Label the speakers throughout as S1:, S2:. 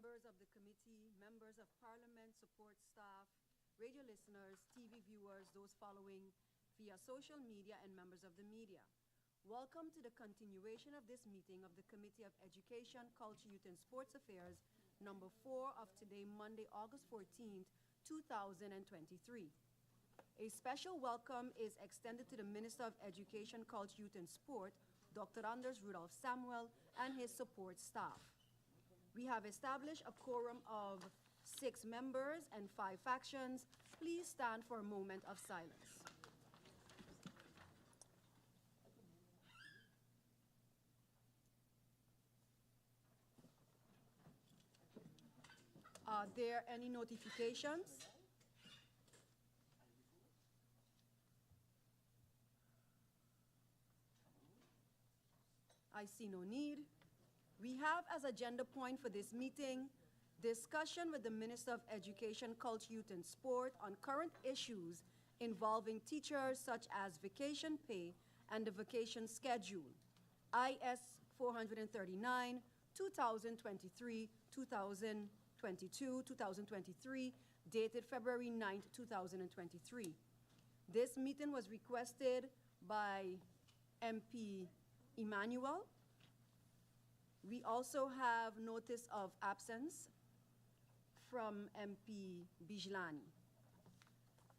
S1: members of the committee, members of parliament, support staff, radio listeners, TV viewers, those following via social media, and members of the media. Welcome to the continuation of this meeting of the Committee of Education, Culture, Youth, and Sports Affairs, number 4 of today, Monday, August 14th, 2023. A special welcome is extended to the Minister of Education, Culture, Youth, and Sport, Dr. Anders Rudolph Samuel, and his support staff. We have established a quorum of 6 members and 5 factions. Please stand for a moment of silence. Are there any notifications? I see no need. We have as agenda point for this meeting discussion with the Minister of Education, Culture, Youth, and Sport on current issues involving teachers such as vacation pay and the vacation schedule, IS 439, 2023, 2022, 2023, dated February 9th, 2023. This meeting was requested by MP Emmanuel. We also have notice of absence from MP Bijlani.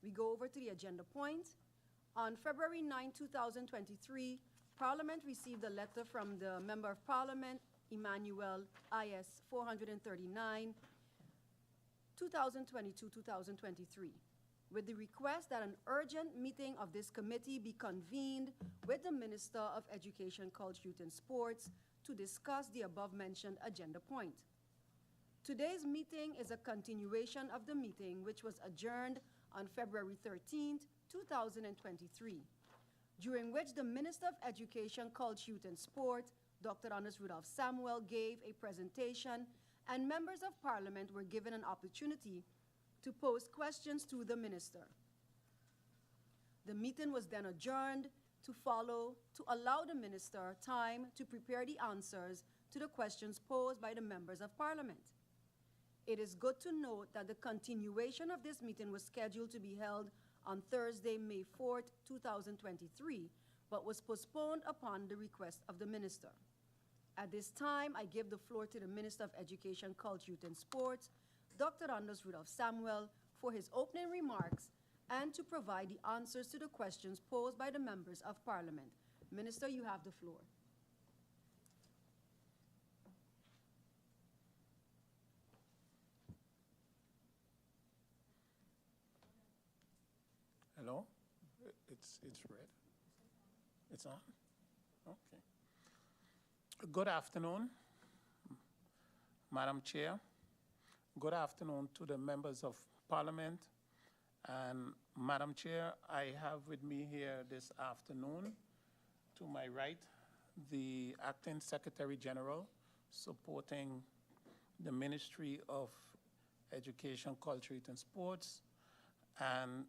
S1: We go over to the agenda point. On February 9, 2023, Parliament received a letter from the Member of Parliament, Emmanuel, IS 439, 2022-2023, with the request that an urgent meeting of this committee be convened with the Minister of Education, Culture, Youth, and Sports to discuss the above-mentioned agenda point. Today's meeting is a continuation of the meeting which was adjourned on February 13th, 2023, during which the Minister of Education, Culture, Youth, and Sport, Dr. Anders Rudolph Samuel, gave a presentation, and members of Parliament were given an opportunity to pose questions to the Minister. The meeting was then adjourned to allow the Minister time to prepare the answers to the questions posed by the members of Parliament. It is good to note that the continuation of this meeting was scheduled to be held on Thursday, May 4th, 2023, but was postponed upon the request of the Minister. At this time, I give the floor to the Minister of Education, Culture, Youth, and Sports, Dr. Anders Rudolph Samuel, for his opening remarks and to provide the answers to the questions posed by the members of Parliament. Minister, you have the floor.
S2: Hello? It's red. It's on? Okay. Good afternoon, Madam Chair. Good afternoon to the members of Parliament. And Madam Chair, I have with me here this afternoon, to my right, the Acting Secretary General supporting the Ministry of Education, Culture, Youth, and Sports. And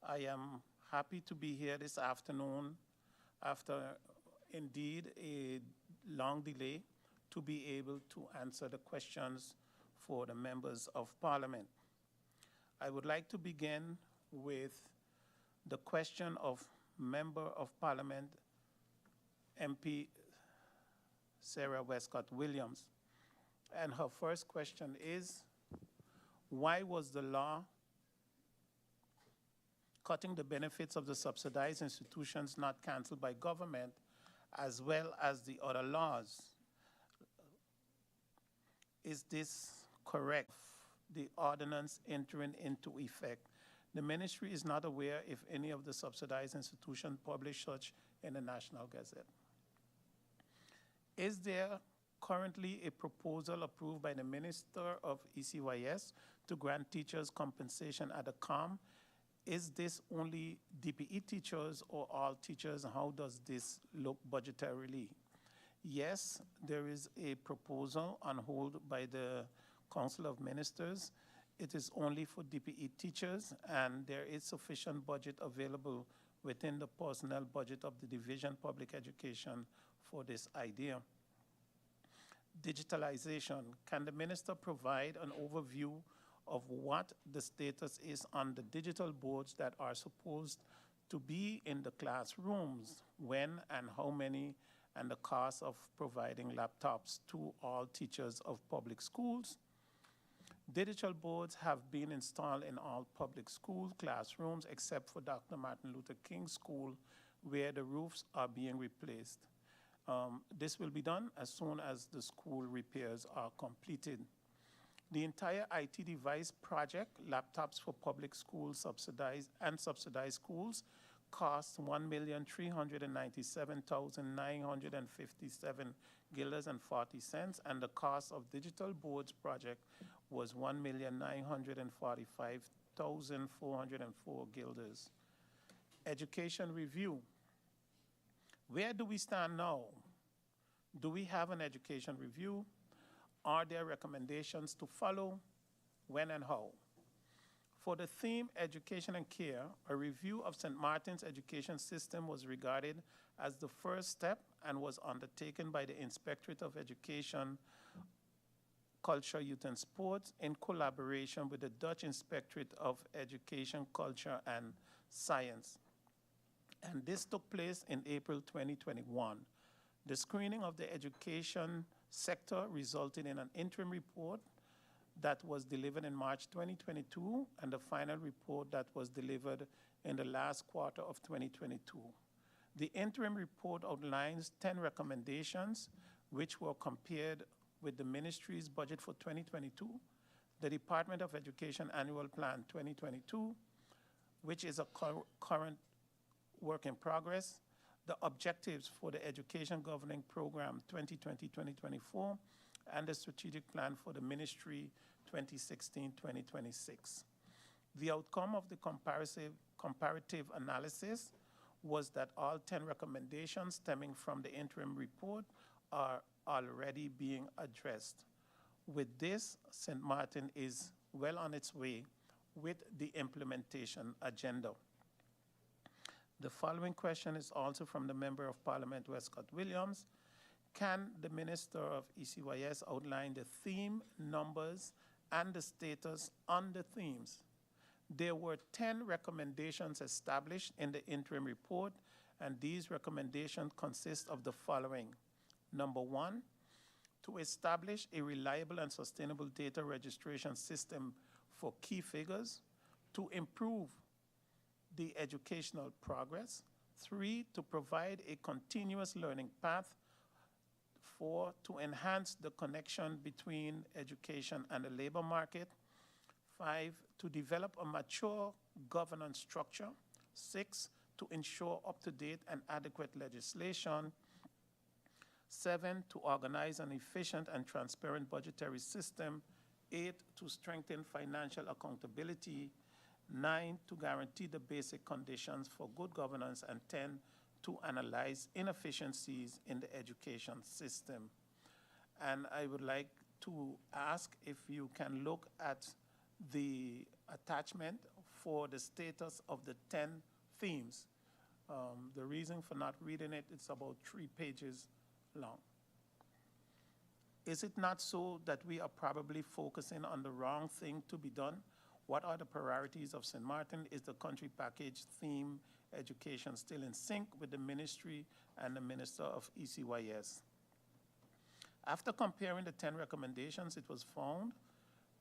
S2: I am happy to be here this afternoon after indeed a long delay to be able to answer the questions for the members of Parliament. I would like to begin with the question of Member of Parliament, MP Sarah Westcott Williams. And her first question is, why was the law cutting the benefits of the subsidized institutions not canceled by government, as well as the other laws? Is this correct? The ordinance entering into effect. The ministry is not aware if any of the subsidized institutions publish such in the National Gazette. Is there currently a proposal approved by the Minister of ECYS to grant teachers compensation at the COM? Is this only DPE teachers or all teachers? How does this look budgetarily? Yes, there is a proposal on hold by the Council of Ministers. It is only for DPE teachers, and there is sufficient budget available within the personnel budget of the Division Public Education for this idea. Digitalization. Can the minister provide an overview of what the status is on the digital boards that are supposed to be in the classrooms, when and how many, and the cost of providing laptops to all teachers of public schools? Digital boards have been installed in all public school classrooms except for Dr. Martin Luther King School, where the roofs are being replaced. This will be done as soon as the school repairs are completed. The entire IT device project, laptops for public schools subsidized schools, cost $1,397,957 guilders and 40 cents, and the cost of digital boards project was $1,945,404 guilders. Education review. Where do we stand now? Do we have an education review? Are there recommendations to follow? When and how? For the theme Education and Care, a review of St. Martin's education system was regarded as the first step and was undertaken by the Inspectorate of Education, Culture, Youth and Sports in collaboration with the Dutch Inspectorate of Education, Culture and Science. And this took place in April 2021. The screening of the education sector resulted in an interim report that was delivered in March 2022, and the final report that was delivered in the last quarter of 2022. The interim report outlines 10 recommendations, which were compared with the ministry's budget for 2022, the Department of Education Annual Plan 2022, which is a current work in progress, the objectives for the Education Governing Program 2020-2024, and the strategic plan for the ministry 2016-2026. The outcome of the comparative analysis was that all 10 recommendations stemming from the interim report are already being addressed. With this, St. Martin is well on its way with the implementation agenda. The following question is also from the Member of Parliament, Westcott Williams. Can the Minister of ECYS outline the theme, numbers, and the status on the themes? There were 10 recommendations established in the interim report, and these recommendations consist of the following. Number 1, to establish a reliable and sustainable data registration system for key figures, to improve the educational progress. 3, to provide a continuous learning path. 4, to enhance the connection between education and the labor market. 5, to develop a mature governance structure. 6, to ensure up-to-date and adequate legislation. 7, to organize an efficient and transparent budgetary system. 8, to strengthen financial accountability. 9, to guarantee the basic conditions for good governance. And 10, to analyze inefficiencies in the education system. And I would like to ask if you can look at the attachment for the status of the 10 themes. The reason for not reading it, it's about 3 pages long. Is it not so that we are probably focusing on the wrong thing to be done? What are the priorities of St. Martin? Is the country package theme education still in sync with the ministry and the Minister of ECYS? After comparing the 10 recommendations, it was found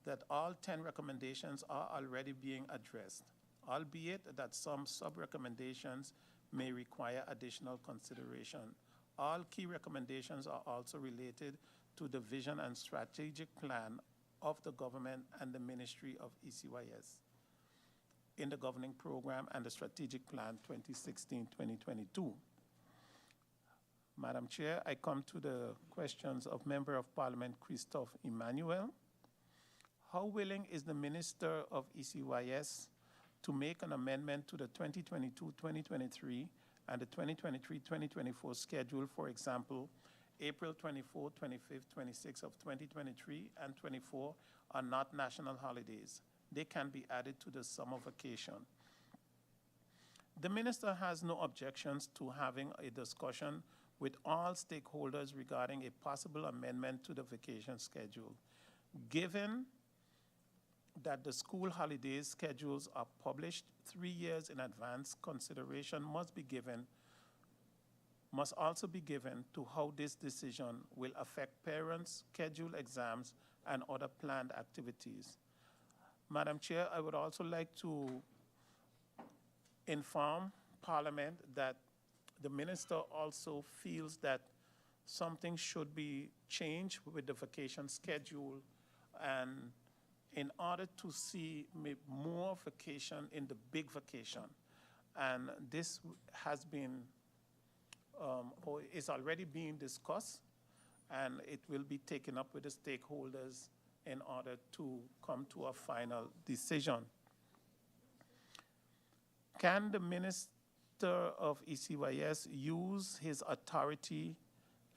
S2: that all 10 recommendations are already being addressed, albeit that some sub-recommendations may require additional consideration. All key recommendations are also related to the vision and strategic plan of the government and the Ministry of ECYS in the governing program and the strategic plan 2016-2022. Madam Chair, I come to the questions of Member of Parliament Christophe Emmanuel. How willing is the Minister of ECYS to make an amendment to the 2022-2023 and the 2023-2024 schedule, for example, April 24, 25th, 26th of 2023 and 24 are not national holidays. They can be added to the summer vacation. The Minister has no objections to having a discussion with all stakeholders regarding a possible amendment to the vacation schedule. Given that the school holidays schedules are published 3 years in advance, consideration must also be given to how this decision will affect parents' scheduled exams and other planned activities. Madam Chair, I would also like to inform Parliament that the minister also feels that something should be changed with the vacation schedule, and in order to see more vacation in the big vacation. And this has been, or is already being discussed, and it will be taken up with the stakeholders in order to come to a final decision. Can the Minister of ECYS use his authority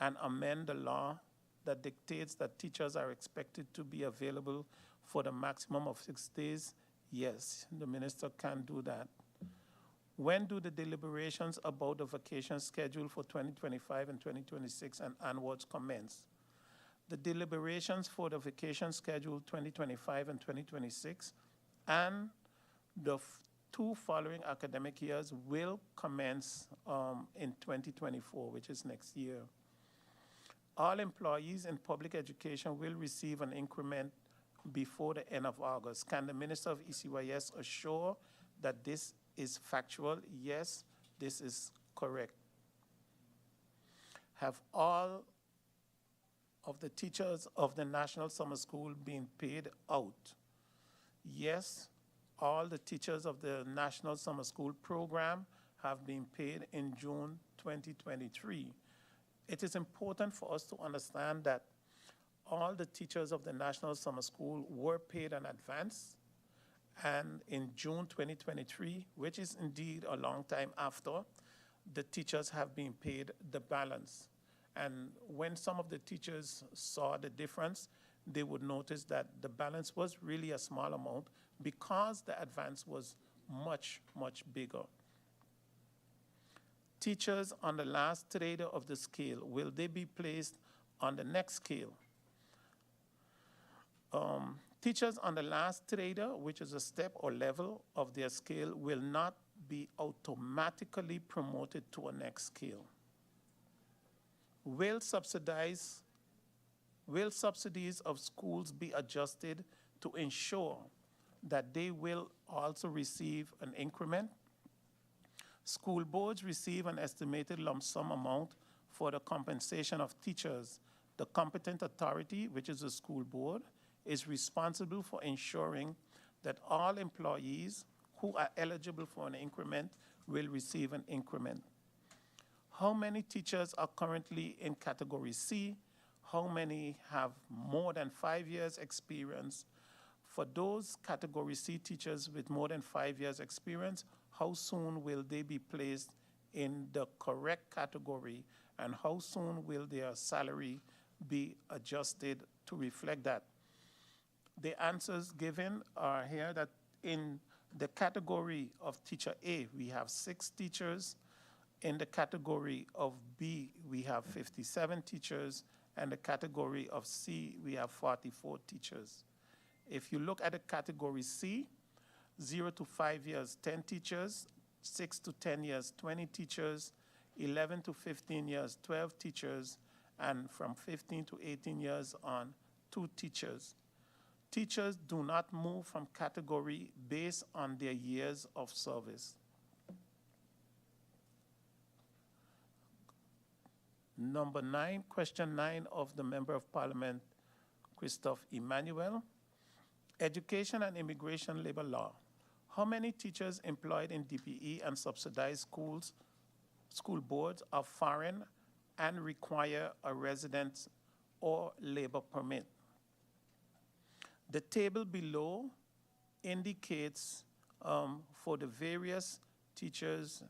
S2: and amend the law that dictates that teachers are expected to be available for the maximum of 6 days? Yes, the minister can do that. When do the deliberations about the vacation schedule for 2025 and 2026 and onwards commence? The deliberations for the vacation schedule 2025 and 2026 and the 2 following academic years will commence in 2024, which is next year. All employees in public education will receive an increment before the end of August. Can the Minister of ECYS assure that this is factual? Yes, this is correct. Have all of the teachers of the National Summer School been paid out? Yes, all the teachers of the National Summer School program have been paid in June 2023. It is important for us to understand that all the teachers of the National Summer School were paid in advance, and in June 2023, which is indeed a long time after, the teachers have been paid the balance. And when some of the teachers saw the difference, they would notice that the balance was really a small amount because the advance was much, much bigger. Teachers on the last trader of the scale, will they be placed on the next scale? Teachers on the last trader, which is a step or level of their scale, will not be automatically promoted to a next scale. Will subsidies of schools be adjusted to ensure that they will also receive an increment? School boards receive an estimated lump sum amount for the compensation of teachers. The competent authority, which is the school board, is responsible for ensuring that all employees who are eligible for an increment will receive an increment. How many teachers are currently in Category C? How many have more than 5 years experience? For those Category C teachers with more than 5 years experience, how soon will they be placed in the correct category, and how soon will their salary be adjusted to reflect that? The answers given are here that in the category of teacher A, we have 6 teachers. In the category of B, we have 57 teachers. And the category of C, we have 44 teachers. If you look at the category C, 0 to 5 years, 10 teachers, 6 to 10 years, 20 teachers, 11 to 15 years, 12 teachers, and from 15 to 18 years on, 2 teachers. Teachers do not move from category based on their years of service. Number 9, question 9 of the Member of Parliament, Christophe Emmanuel. Education and Immigration Labor Law. How many teachers employed in DPE and subsidized school boards are foreign and require a residence or labor permit? The table below indicates for the various teachers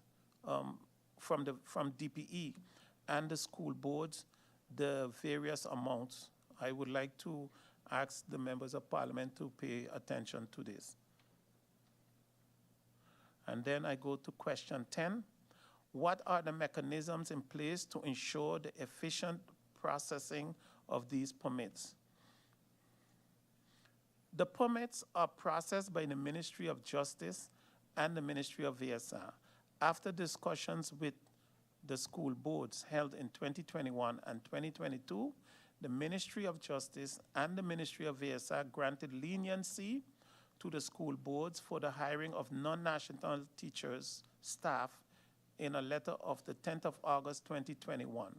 S2: from DPE and the school boards, the various amounts. I would like to ask the members of Parliament to pay attention to this. And then I go to question 10. What are the mechanisms in place to ensure the efficient processing of these permits? The permits are processed by the Ministry of Justice and the Ministry of VSR. After discussions with the school boards held in 2021 and 2022, the Ministry of Justice and the Ministry of VSR granted leniency to the school boards for the hiring of non-national teachers, staff, in a letter of the 10th of August 2021.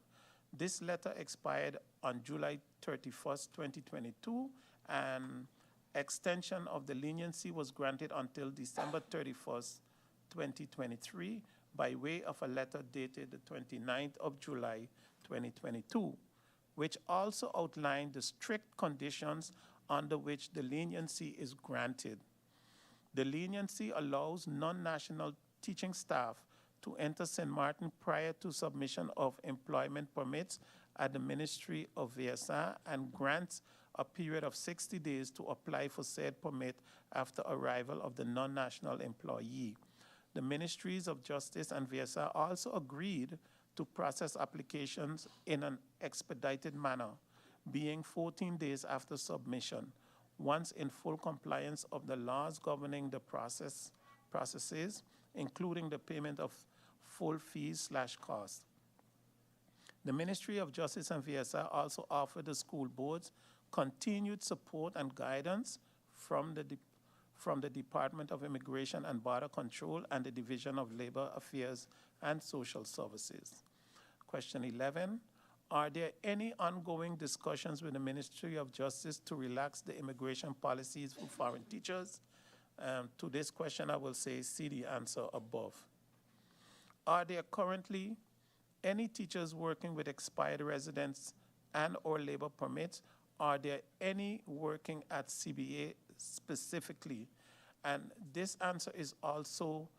S2: This letter expired on July 31st, 2022, and extension of the leniency was granted until December 31st, 2023, by way of a letter dated the 29th of July, 2022, which also outlined the strict conditions under which the leniency is granted. The leniency allows non-national teaching staff to enter St. Martin prior to submission of employment permits at the Ministry of VSR and grants a period of 60 days to apply for said permit after arrival of the non-national employee. The Ministries of Justice and VSR also agreed to process applications in an expedited manner, being 14 days after submission, once in full compliance of the laws governing the processes, including the payment of full fees/costs. The Ministry of Justice and VSR also offered the school boards continued support and guidance from the Department of Immigration and Border Control and the Division of Labor Affairs and Social Services. Question 11, are there any ongoing discussions with the Ministry of Justice to relax the immigration policies for foreign teachers? To this question, I will say see the answer above. Are there currently any teachers working with expired residence and or labor permits? Are there any working at CBA specifically? And this answer is also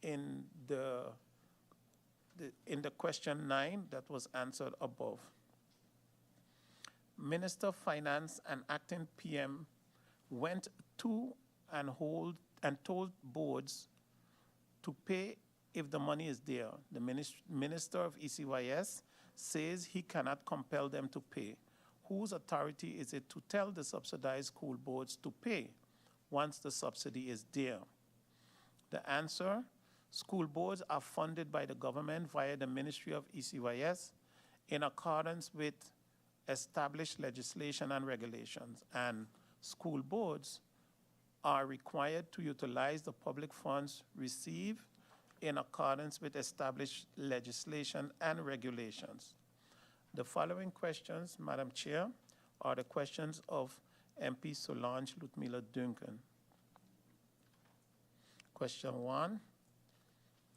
S2: in the question 9 that was answered above. Minister of Finance and acting PM went to and told boards to pay if the money is there. The Minister of ECYS says he cannot compel them to pay. Whose authority is it to tell the subsidized school boards to pay once the subsidy is there? The answer, school boards are funded by the government via the Ministry of ECYS in accordance with established legislation and regulations, and school boards are required to utilize the public funds received in accordance with established legislation and regulations. The following questions, Madam Chair, are the questions of MP Solange Lutmila Duncan. Question 1,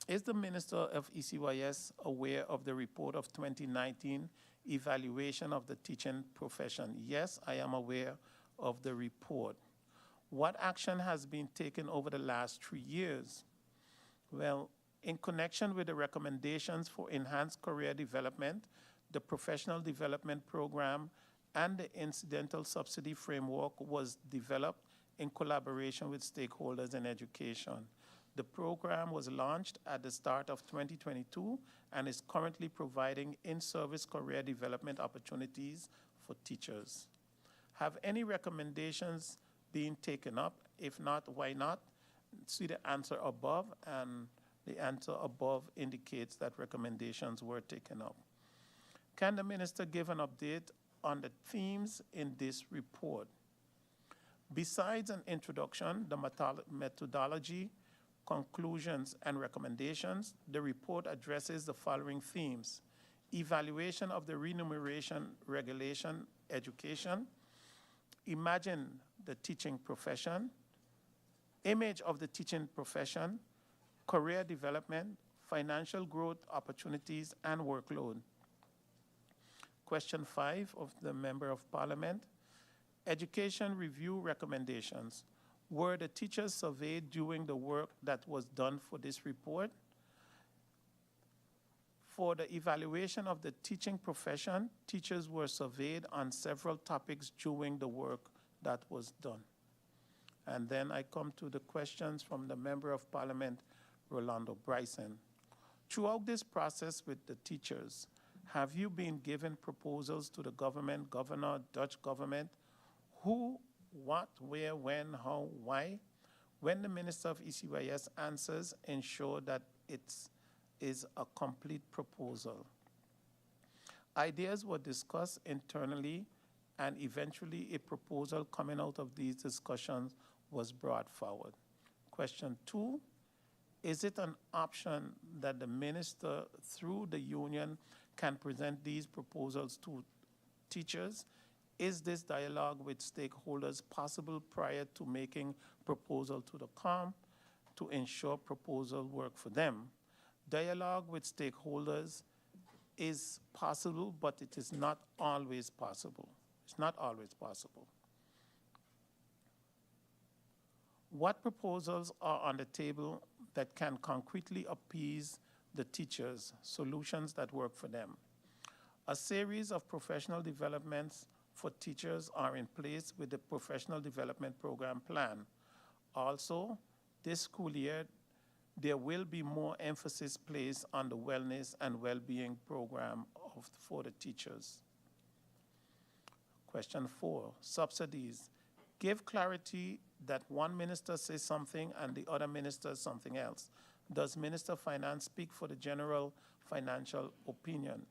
S2: is the Minister of ECYS aware of the report of 2019 evaluation of the teaching profession? Yes, I am aware of the report. What action has been taken over the last 3 years? Well, in connection with the recommendations for enhanced career development, the professional development program and the incidental subsidy framework was developed in collaboration with stakeholders in education. The program was launched at the start of 2022 and is currently providing in-service career development opportunities for teachers. Have any recommendations been taken up? If not, why not? See the answer above, and the answer above indicates that recommendations were taken up. Can the minister give an update on the themes in this report? Besides an introduction, the methodology, conclusions, and recommendations, the report addresses the following themes: evaluation of the remuneration regulation education, imagine the teaching profession, image of the teaching profession, career development, financial growth opportunities, and workload. Question 5 of the Member of Parliament, education review recommendations. Were the teachers surveyed during the work that was done for this report? For the evaluation of the teaching profession, teachers were surveyed on several topics during the work that was done. And then I come to the questions from the Member of Parliament, Rolando Bryson. Throughout this process with the teachers, have you been given proposals to the government, governor, Dutch government? Who, what, where, when, how, why? When the Minister of ECYS answers, ensure that it is a complete proposal. Ideas were discussed internally, and eventually a proposal coming out of these discussions was brought forward. Question 2, is it an option that the minister, through the union, can present these proposals to teachers? Is this dialogue with stakeholders possible prior to making proposal to the COM to ensure proposal work for them? Dialogue with stakeholders is possible, but it is not always possible. It's not always possible. What proposals are on the table that can concretely appease the teachers, solutions that work for them? A series of professional developments for teachers are in place with the Professional Development Program plan. Also, this school year, there will be more emphasis placed on the wellness and well-being program for the teachers. Question 4, subsidies. Give clarity that one minister says something and the other minister something else. Does Minister of Finance speak for the general financial opinion?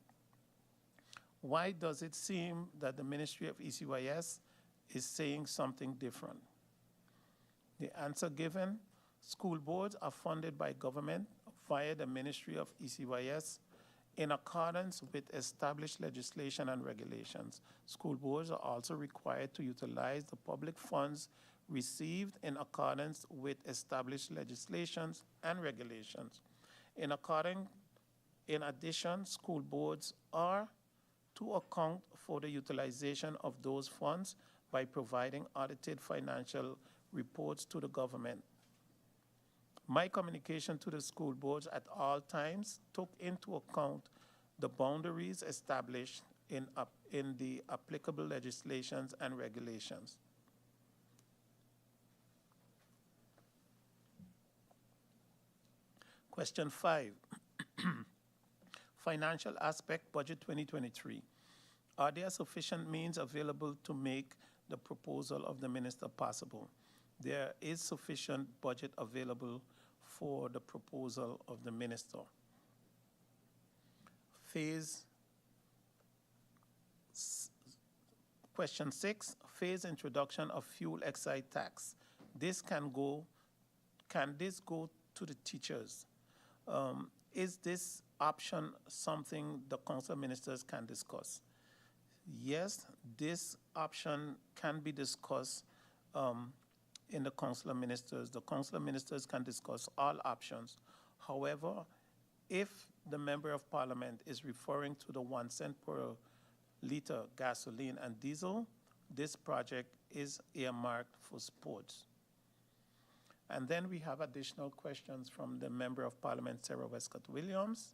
S2: Why does it seem that the Ministry of ECYS is saying something different? The answer given, school boards are funded by government via the Ministry of ECYS in accordance with established legislation and regulations. School boards are also required to utilize the public funds received in accordance with established legislations and regulations. In addition, school boards are to account for the utilization of those funds by providing audited financial reports to the government. My communication to the school boards at all times took into account the boundaries established in the applicable legislations and regulations. Question 5, financial aspect, budget 2023. Are there sufficient means available to make the proposal of the minister possible? There is sufficient budget available for the proposal of the minister. Question 6, phase introduction of fuel excise tax. Can this go to the teachers? Is this option something the council ministers can discuss? Yes, this option can be discussed in the council of ministers. The council of ministers can discuss all options. However, if the member of parliament is referring to the 1 cent per liter gasoline and diesel, this project is earmarked for sports. And then we have additional questions from the member of parliament, Sarah Westcott Williams.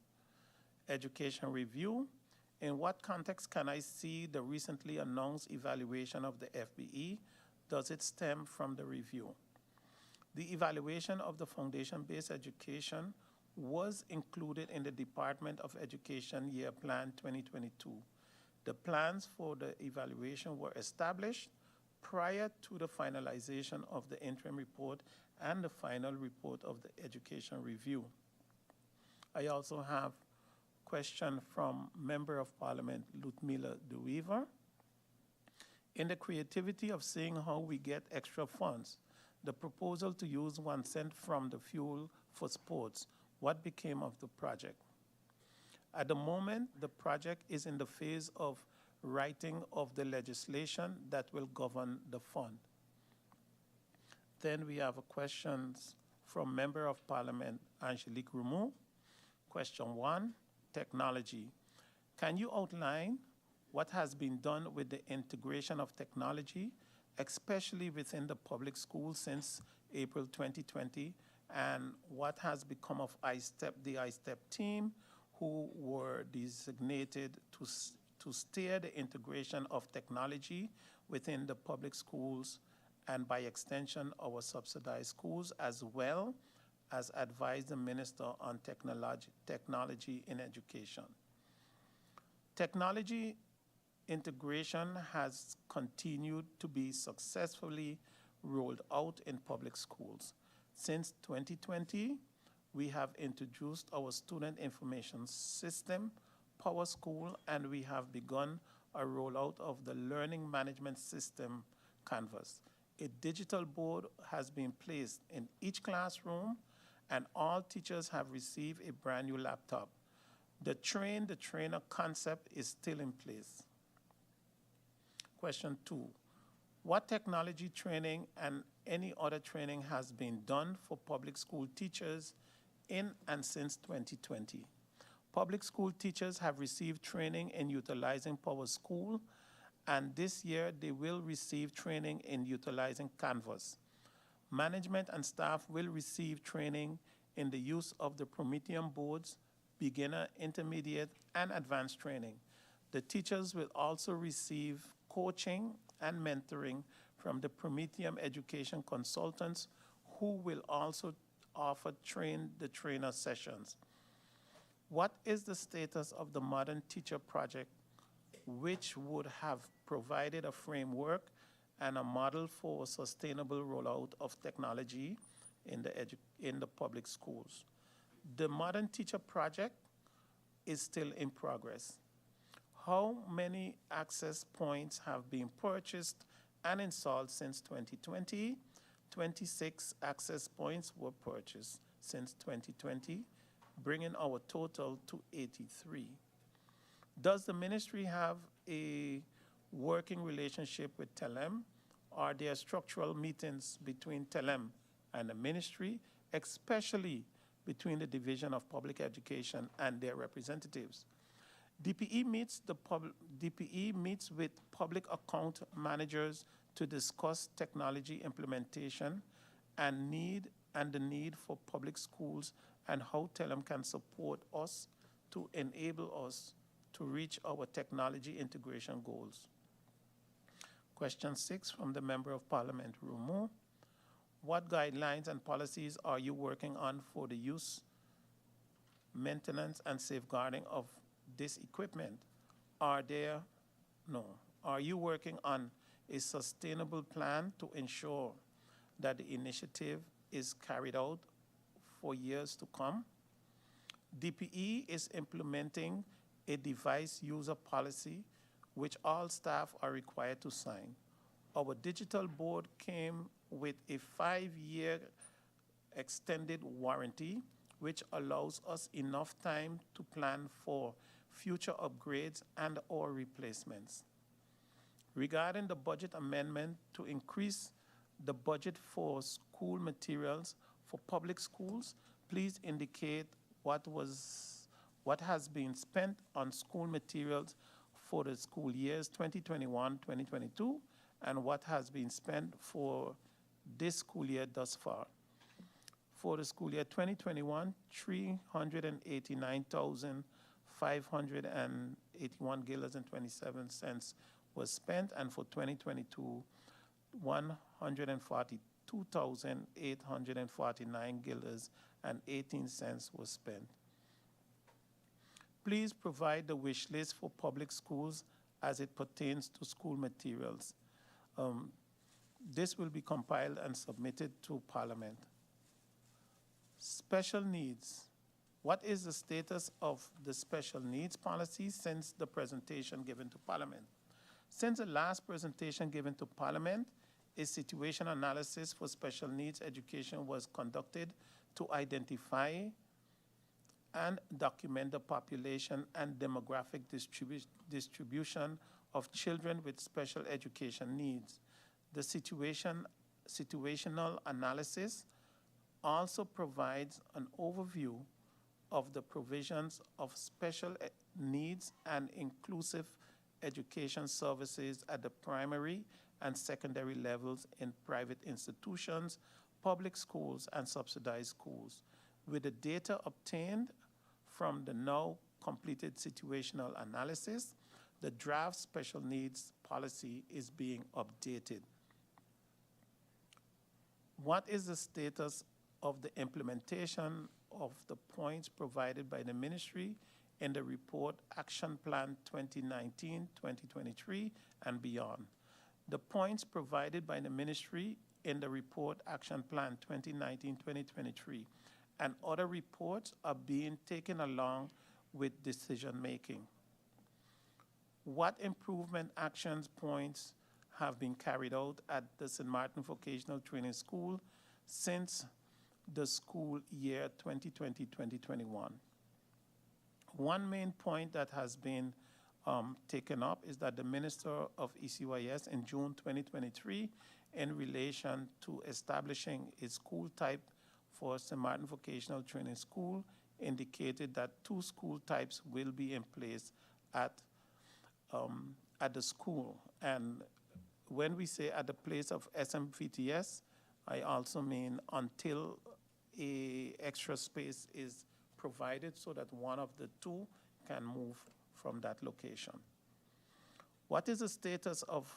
S2: Education review. In what context can I see the recently announced evaluation of the FBE? Does it stem from the review? The evaluation of the foundation-based education was included in the Department of Education Year Plan 2022. The plans for the evaluation were established prior to the finalization of the interim report and the final report of the education review. I also have a question from Member of Parliament Ludmila De Weaver. In the creativity of seeing how we get extra funds, the proposal to use 1 cent from the fuel for sports, what became of the project? At the moment, the project is in the phase of writing of the legislation that will govern the fund. Then we have a questions from Member of Parliament Angelique Rumou. Question 1, technology. Can you outline what has been done with the integration of technology, especially within the public schools since April 2020, and what has become of the ISTEP team who were designated to steer the integration of technology within the public schools and by extension our subsidized schools, as well as advised the Minister on Technology in Education. Technology integration has continued to be successfully rolled out in public schools. Since 2020, we have introduced our student information system, Power School, and we have begun a rollout of the learning management system, Canvas. A digital board has been placed in each classroom, and all teachers have received a brand new laptop. The train-the-trainer concept is still in place. Question 2. What technology training and any other training has been done for public school teachers in and since 2020? Public school teachers have received training in utilizing Power School, and this year they will receive training in utilizing Canvas. Management and staff will receive training in the use of the Promethean boards, beginner, intermediate, and advanced training. The teachers will also receive coaching and mentoring from the Promethean education consultants, who will also offer train-the-trainer sessions. What is the status of the Modern Teacher Project, which would have provided a framework and a model for sustainable rollout of technology in the public schools? The Modern Teacher Project is still in progress. How many access points have been purchased and installed since 2020? 26 access points were purchased since 2020, bringing our total to 83. Does the ministry have a working relationship with TELEM? Are there structural meetings between TELEM and the ministry, especially between the Division of Public Education and their representatives? DPE meets with public account managers to discuss technology implementation and the need for public schools and how TELEM can support us to enable us to reach our technology integration goals. Question 6 from the Member of Parliament, Rumo. What guidelines and policies are you working on for the use, maintenance, and safeguarding of this equipment? Are you working on a sustainable plan to ensure that the initiative is carried out for years to come? DPE is implementing a device user policy which all staff are required to sign. Our digital board came with a 5-year extended warranty, which allows us enough time to plan for future upgrades and or replacements. Regarding the budget amendment to increase the budget for school materials for public schools, please indicate what has been spent on school materials for the school years 2021-2022 and what has been spent for this school year thus far. For the school year 2021, 389,581 guilders and 27 cents was spent, and for 2022, 142,849 guilders and 18 cents was spent. Please provide the wish list for public schools as it pertains to school materials. This will be compiled and submitted to Parliament. Special needs. What is the status of the special needs policy since the presentation given to Parliament? Since the last presentation given to Parliament, a situation analysis for special needs education was conducted to identify and document the population and demographic distribution of children with special education needs. The situational analysis also provides an overview of the provisions of special needs and inclusive education services at the primary and secondary levels in private institutions, public schools, and subsidized schools. With the data obtained from the now completed situational analysis, the draft special needs policy is being updated. What is the status of the implementation of the points provided by the ministry in the report Action Plan 2019-2023 and beyond. The points provided by the ministry in the report Action Plan 2019-2023 and other reports are being taken along with decision-making. What improvement actions points have been carried out at the St. Martin Vocational Training School since the school year 2020-2021? One main point that has been taken up is that the Minister of ECYS in June 2023, in relation to establishing a school type for St. Martin Vocational Training School, indicated that 2 school types will be in place at the school. And when we say at the place of SMVTS, I also mean until a extra space is provided so that one of the 2 can move from that location. What is the status of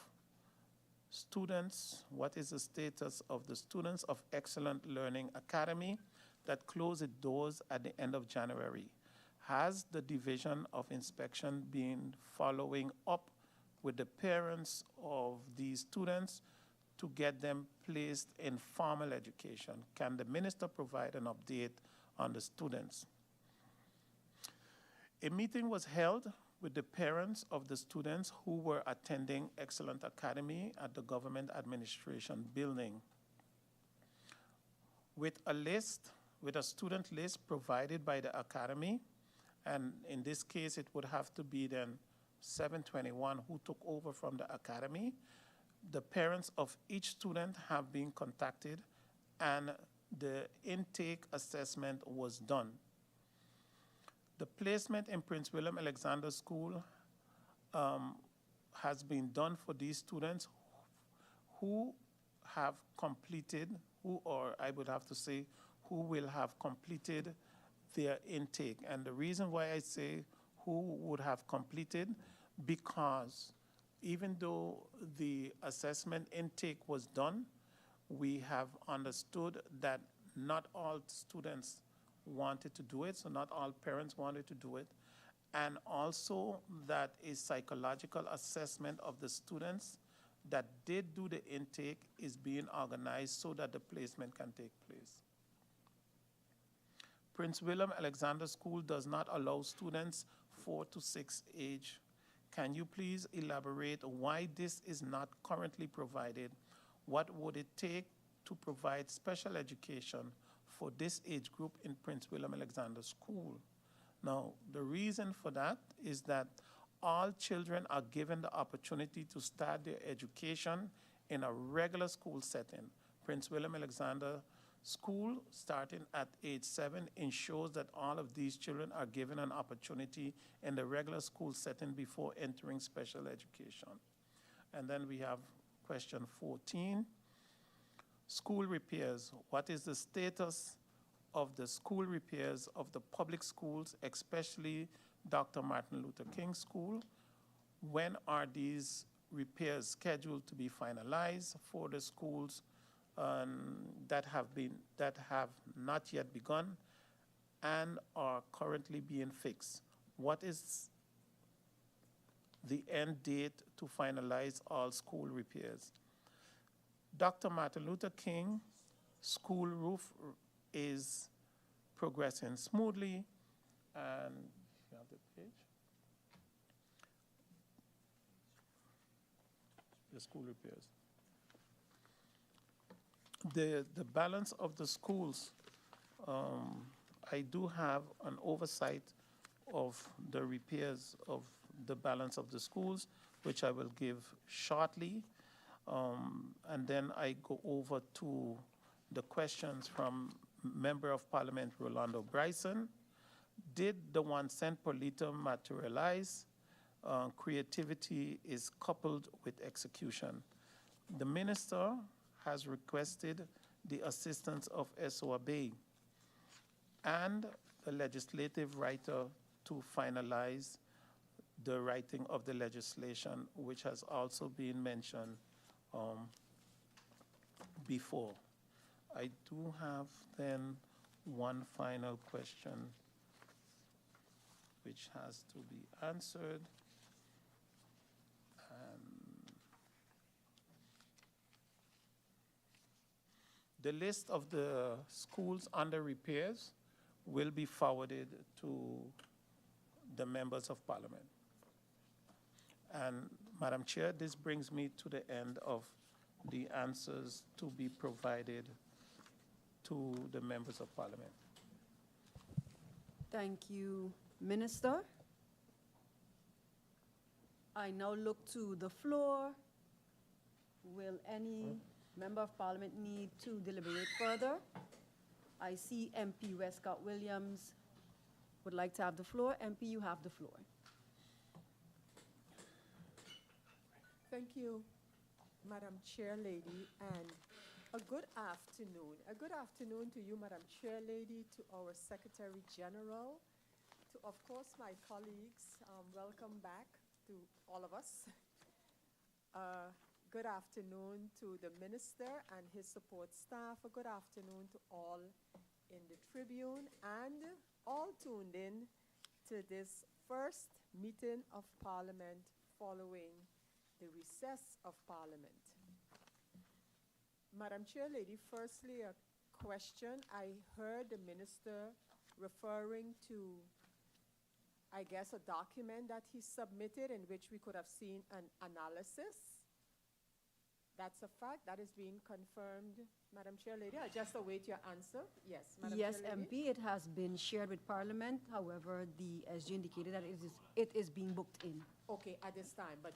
S2: students? What is the status of the students of Excellent Learning Academy that closed its doors at the end of January? Has the Division of Inspection been following up with the parents of these students to get them placed in formal education? Can the minister provide an update on the students? A meeting was held with the parents of the students who were attending Excellent Academy at the Government Administration Building. With a student list provided by the Academy, and in this case it would have to be then 721 who took over from the Academy. The parents of each student have been contacted and the intake assessment was done. The placement in Prince William Alexander School has been done for these students who have completed, who will have completed their intake. And the reason why I say who would have completed, because even though the assessment intake was done, we have understood that not all students wanted to do it, so not all parents wanted to do it, and also that a psychological assessment of the students that did do the intake is being organized so that the placement can take place. Prince William Alexander School does not allow students 4 to 6 age. Can you please elaborate why this is not currently provided? What would it take to provide special education for this age group in Prince William Alexander School? Now, the reason for that is that all children are given the opportunity to start their education in a regular school setting. Prince William Alexander School, starting at age 7, ensures that all of these children are given an opportunity in the regular school setting before entering special education. And then we have question 14. School repairs. What is the status of the school repairs of the public schools, especially Dr. Martin Luther King School? When are these repairs scheduled to be finalized for the schools that have not yet begun and are currently being fixed? What is the end date to finalize all school repairs? Dr. Martin Luther King School roof is progressing smoothly, and you have the page. The school repairs. The balance of the schools, I do have an oversight of the repairs of the balance of the schools, which I will give shortly. And then I go over to the questions from Member of Parliament Rolando Bryson. Did the 1 cent per liter materialize? Creativity is coupled with execution. The minister has requested the assistance of SOAB and the legislative writer to finalize the writing of the legislation, which has also been mentioned before. I do have then one final question which has to be answered. The list of the schools under repairs will be forwarded to the members of parliament. And Madam Chair, this brings me to the end of the answers to be provided to the members of parliament.
S1: Thank you, Minister. I now look to the floor. Will any member of parliament need to deliberate further? I see MP Westcott Williams would like to have the floor. MP, you have the floor.
S3: Thank you, Madam Chair Lady, and a good afternoon. A good afternoon to you, Madam Chair Lady, to our Secretary General, to, of course, my colleagues. Welcome back to all of us. Good afternoon to the Minister and his support staff. A good afternoon to all in the Tribune and all tuned in to this first meeting of Parliament following the recess of Parliament. Madam Chair Lady, firstly a question. I heard the Minister referring to, I guess, a document that he submitted in which we could have seen an analysis. That's a fact. That is being confirmed, Madam Chair Lady. I'll just await your answer. Yes, Madam
S1: Yes,
S3: Chair Lady.
S1: MP, it has been shared with Parliament. However, the SG indicated that it is being booked in.
S3: Okay, at this time, but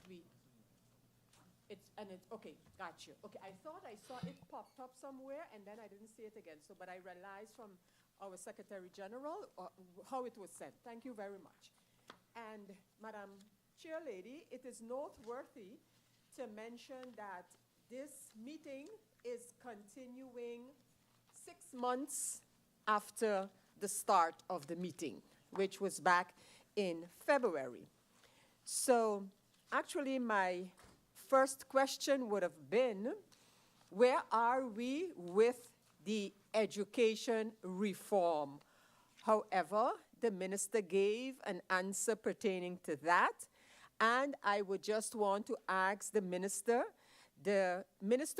S3: okay, got you. Okay, I thought I saw it popped up somewhere and then I didn't see it again. So, but I realized from our Secretary General how it was sent. Thank you very much. And Madam Chair Lady, it is noteworthy to mention that this meeting is continuing 6 months after the start of the meeting, which was back in February. So actually my first question would have been, where are we with the education reform? However, the minister gave an answer pertaining to that, and I would just want to ask the minister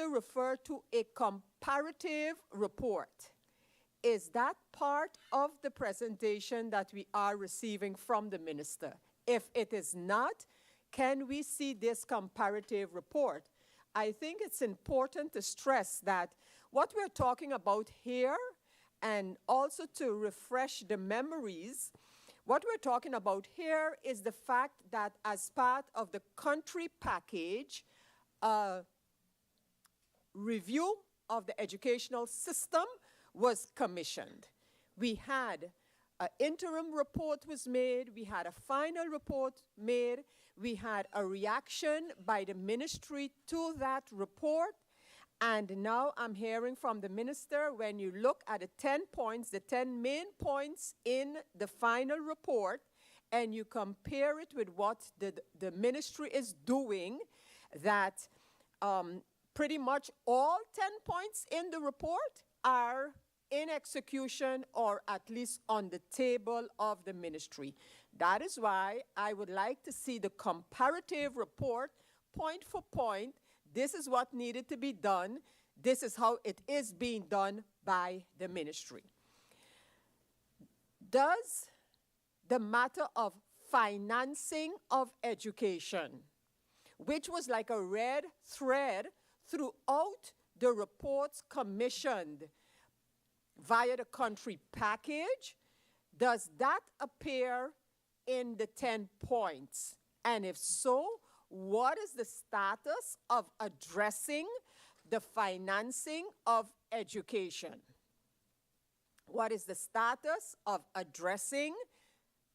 S3: referred to a comparative report. Is that part of the presentation that we are receiving from the minister? If it is not, can we see this comparative report? I think it's important to stress that what we're talking about here, and also to refresh the memories, what we're talking about here is the fact that as part of the country package, review of the educational system was commissioned. We had an interim report was made, we had a final report made, we had a reaction by the ministry to that report, and now I'm hearing from the minister, when you look at the 10 points, the 10 main points in the final report, and you compare it with what the ministry is doing, that pretty much all 10 points in the report are in execution or at least on the table of the ministry. That is why I would like to see the comparative report, point for point. This is what needed to be done. This is how it is being done by the ministry. Does the matter of financing of education, which was like a red thread throughout the reports commissioned via the country package, does that appear in the 10 points? And if so, what is the status of addressing the financing of education? What is the status of addressing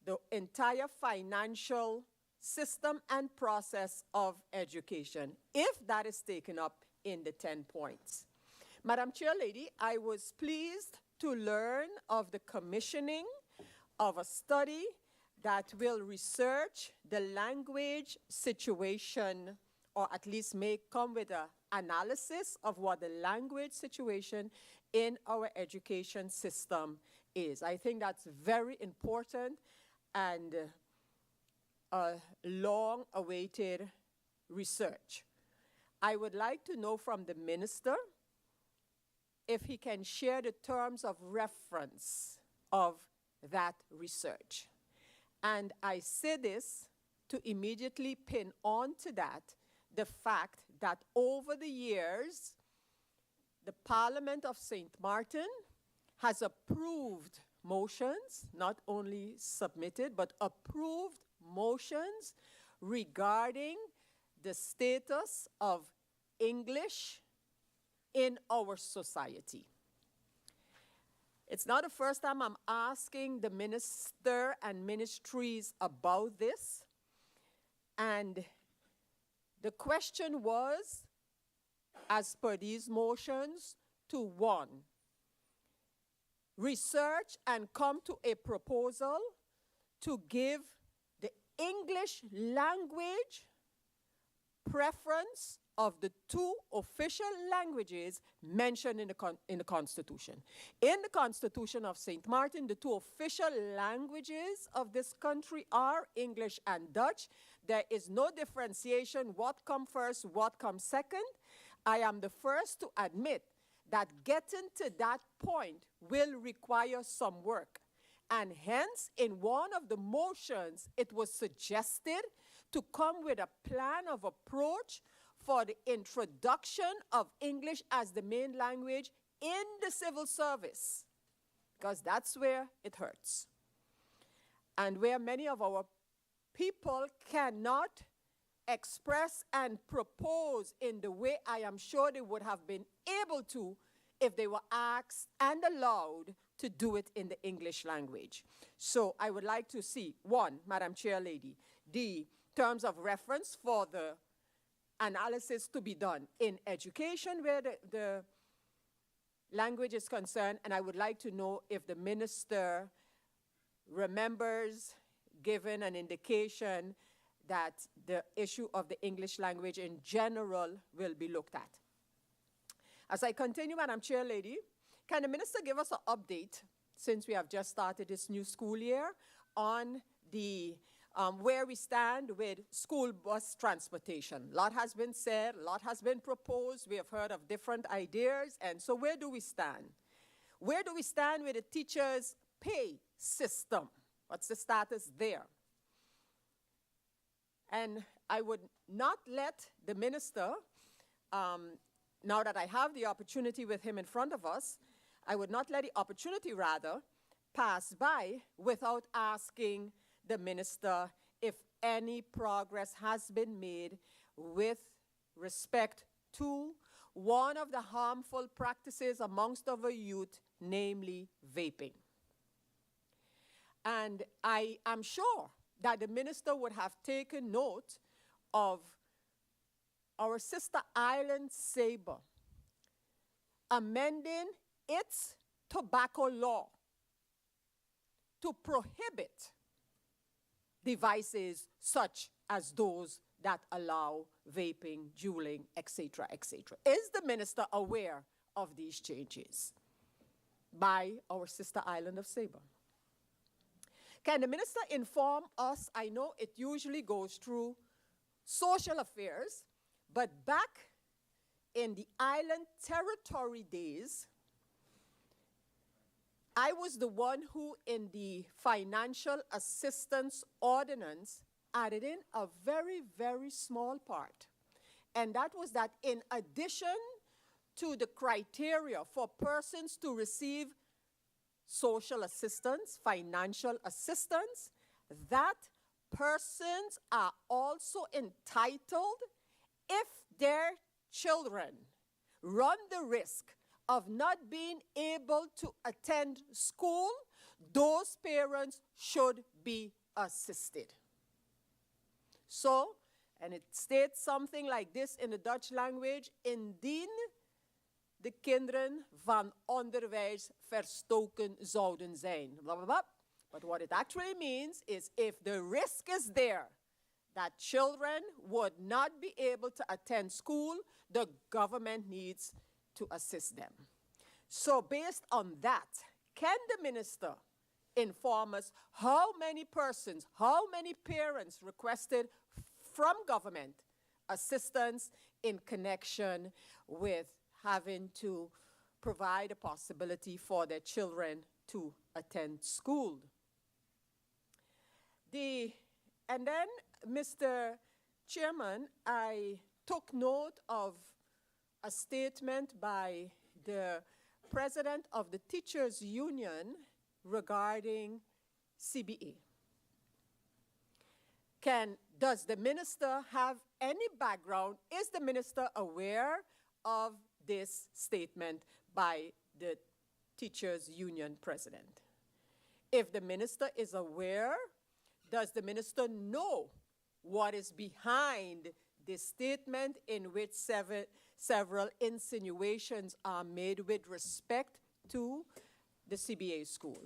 S3: the entire financial system and process of education, if that is taken up in the 10 points? Madam Chair Lady, I was pleased to learn of the commissioning of a study that will research the language situation or at least come with an analysis of what the language situation in our education system is. I think that's very important and a long-awaited research. I would like to know from the minister if he can share the terms of reference of that research. And I say this to immediately pin on to that the fact that over the years, the Parliament of St. Martin has approved motions, not only submitted, but approved motions regarding the status of English in our society. It's not the first time I'm asking the minister and ministries about this. And the question was, as per these motions, to one, research and come to a proposal to give the English language preference of the two official languages mentioned in the Constitution. In the Constitution of St. Martin, the two official languages of this country are English and Dutch. There is no differentiation what comes first, what comes second. I am the first to admit that getting to that point will require some work. And hence, in one of the motions, it was suggested to come with a plan of approach for the introduction of English as the main language in the civil service, because that's where it hurts. And where many of our people cannot express and propose in the way I am sure they would have been able to if they were asked and allowed to do it in the English language. So I would like to see, one, Madam Chair Lady, the terms of reference for the analysis to be done in education where the language is concerned, and I would like to know if the minister remembers giving an indication that the issue of the English language in general will be looked at. As I continue, Madam Chair Lady, can the minister give us an update, since we have just started this new school year, on the where we stand with school bus transportation? A lot has been said, a lot has been proposed. We have heard of different ideas. And so where do we stand? Where do we stand with the teachers' pay system? What's the status there? And I would not let the minister, now that I have the opportunity with him in front of us, I would not let the opportunity, rather, pass by without asking the minister if any progress has been made with respect to one of the harmful practices amongst our youth, namely vaping. And I am sure that the minister would have taken note of our sister island, Sabre, amending its tobacco law to prohibit devices such as those that allow vaping, juuling, etc., etc. Is the minister aware of these changes by our sister island of Sabre? Can the minister inform us? I know it usually goes through social affairs, but back in the island territory days, I was the one who, in the financial assistance ordinance, added in a very, very small part. And that was that in addition to the criteria for persons to receive social assistance, financial assistance, that persons are also entitled, if their children run the risk of not being able to attend school, those parents should be assisted. So, and it states something like this in the Dutch language: indien de kinderen van onderwijs verstoken zouden zijn. Blah, blah, blah. But what it actually means is if the risk is there that children would not be able to attend school, the government needs to assist them. So based on that, can the minister inform us how many persons, how many parents requested from government assistance in connection with having to provide a possibility for their children to attend school? And then, Mr. Chairman, I took note of a statement by the president of the Teachers Union regarding CBA. Does the minister have any background? Is the minister aware of this statement by the Teachers Union president? If the minister is aware, does the minister know what is behind this statement in which several insinuations are made with respect to the CBA school,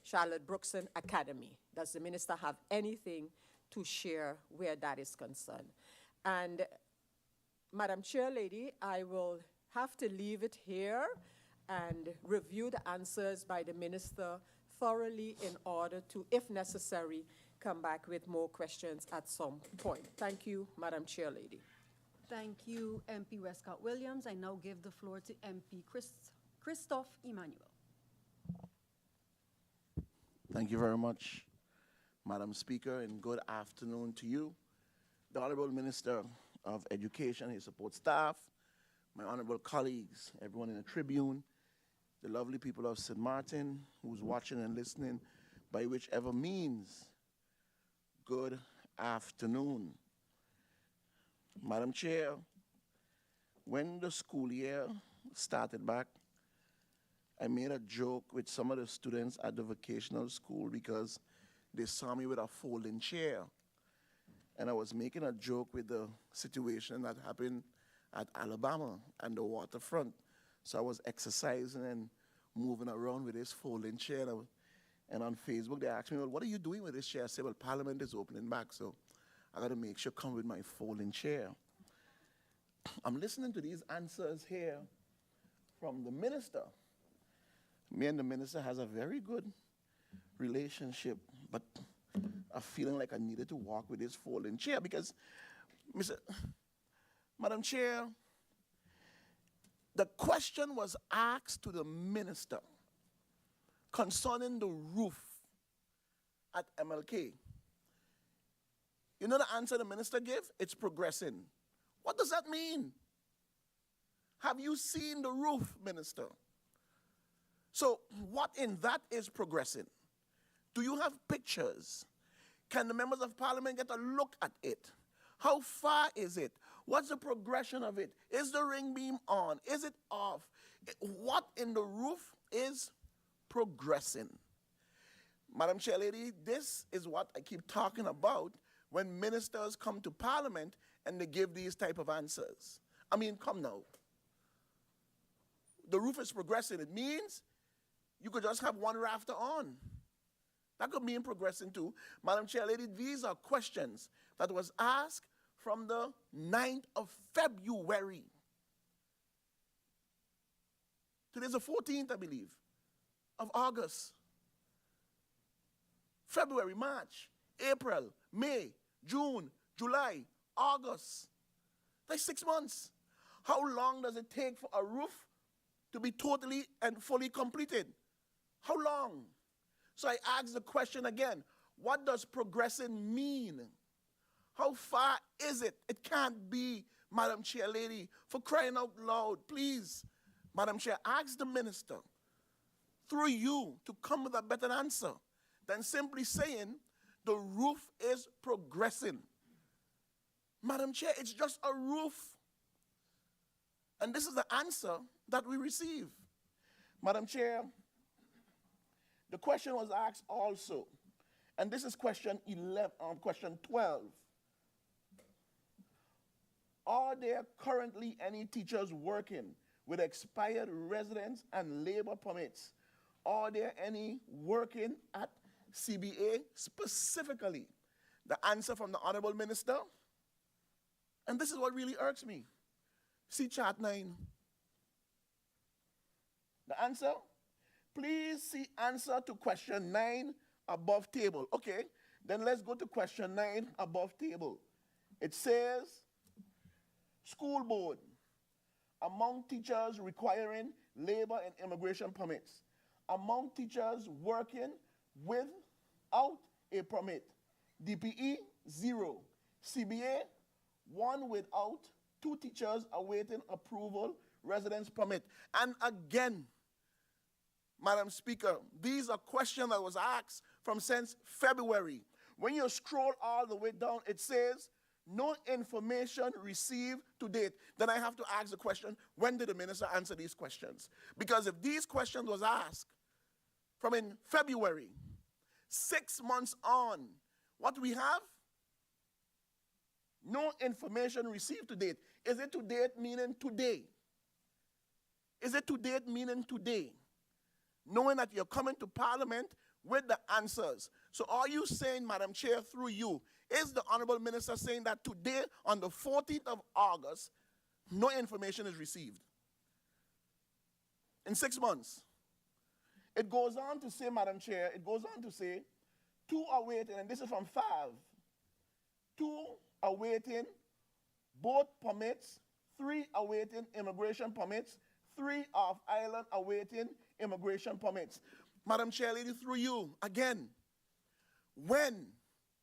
S3: Charlotte Brookson Academy? Does the minister have anything to share where that is concerned? And Madam Chair Lady, I will have to leave it here and review the answers by the minister thoroughly in order to, if necessary, come back with more questions at some point. Thank you, Madam Chair Lady.
S1: Thank you, MP Westcott Williams. I now give the floor to MP Christophe Emmanuel.
S4: Thank you very much, Madam Speaker, and good afternoon to you, the Honorable Minister of Education, his support staff, my honorable colleagues, everyone in the Tribune, the lovely people of St. Martin who's watching and listening by whichever means. Good afternoon. Madam Chair, when the school year started back, I made a joke with some of the students at the vocational school because they saw me with a folding chair. And I was making a joke with the situation that happened at Alabama and the waterfront. So I was exercising and moving around with this folding chair. And on Facebook, they asked me, well, what are you doing with this chair? I said, well, Parliament is opening back, so I got to make sure I come with my folding chair. I'm listening to these answers here from the minister. Me and the minister has a very good relationship, but I'm feeling like I needed to walk with this folding chair because, Madam Chair, the question was asked to the minister concerning the roof at MLK. You know the answer the minister gave? It's progressing. What does that mean? Have you seen the roof, minister? So what in that is progressing? Do you have pictures? Can the members of parliament get a look at it? How far is it? What's the progression of it? Is the ring beam on? Is it off? What in the roof is progressing? Madam Chair Lady, this is what I keep talking about when ministers come to parliament and they give these type of answers. I mean, come now. The roof is progressing. It means you could just have one rafter on. That could mean progressing too. Madam Chair Lady, these are questions that was asked from the 9th of February. Today's the 14th, I believe, of August. February, March, April, May, June, July, August. That's 6 months. How long does it take for a roof to be totally and fully completed? How long? So I ask the question again, what does progressing mean? How far is it? It can't be, Madam Chair Lady, for crying out loud. Please, Madam Chair, ask the minister through you to come with a better answer than simply saying the roof is progressing. Madam Chair, it's just a roof. And this is the answer that we receive. Madam Chair, the question was asked also, and this is question 12. Are there currently any teachers working with expired residence and labor permits? Are there any working at CBA specifically? the answer from the Honorable Minister. And this is what really irks me. See chart 9. The answer? Please see answer to question 9 above table. Okay, then let's go to question 9 above table. It says, school board, among teachers requiring labor and immigration permits, among teachers working without a permit, DPE 0, CBA 1 without, 2 teachers awaiting approval, residence permit. And again, Madam Speaker, these are questions that was asked from since February. When you scroll all the way down, it says, no information received to date. Then I have to ask the question, when did the minister answer these questions? Because if these questions was asked from in February, 6 months on, what do we have? No information received to date. Is it to date meaning today? Is it to date meaning today? Knowing that you're coming to Parliament with the answers. So are you saying, Madam Chair, through you, is the Honorable Minister saying that today, on the 14th of August, no information is received? In 6 months. It goes on to say, Madam Chair, it goes on to say, 2 awaiting, and this is from 5, 2 awaiting both permits, 3 awaiting immigration permits, 3 off-island awaiting immigration permits. Madam Chair, lady, through you, again, when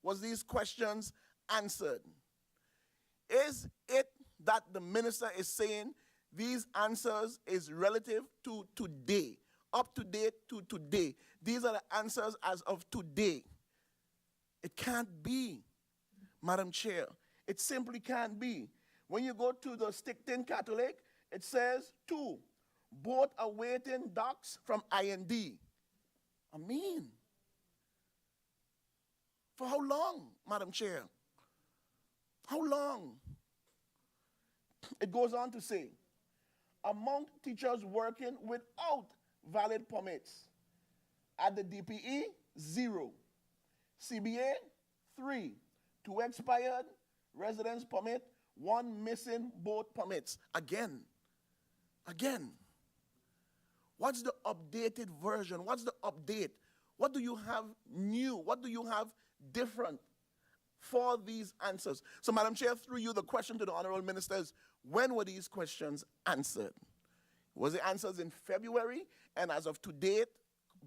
S4: was these questions answered? Is it that the minister is saying these answers is relative to today, up to date to today? These are the answers as of today. It can't be, Madam Chair. It simply can't be. When you go to the Stickton Catholic, it says 2, both awaiting docs from IND. I mean, for how long, Madam Chair? How long? It goes on to say, among teachers working without valid permits, at the DPE, 0, CBA, 3, 2 expired, residence permit, 1 missing, both permits. Again. What's the updated version? What's the update? What do you have new? What do you have different for these answers? So, Madam Chair, through you, the question to the Honorable Minister is, when were these questions answered? Was it answered in February? And as of to date,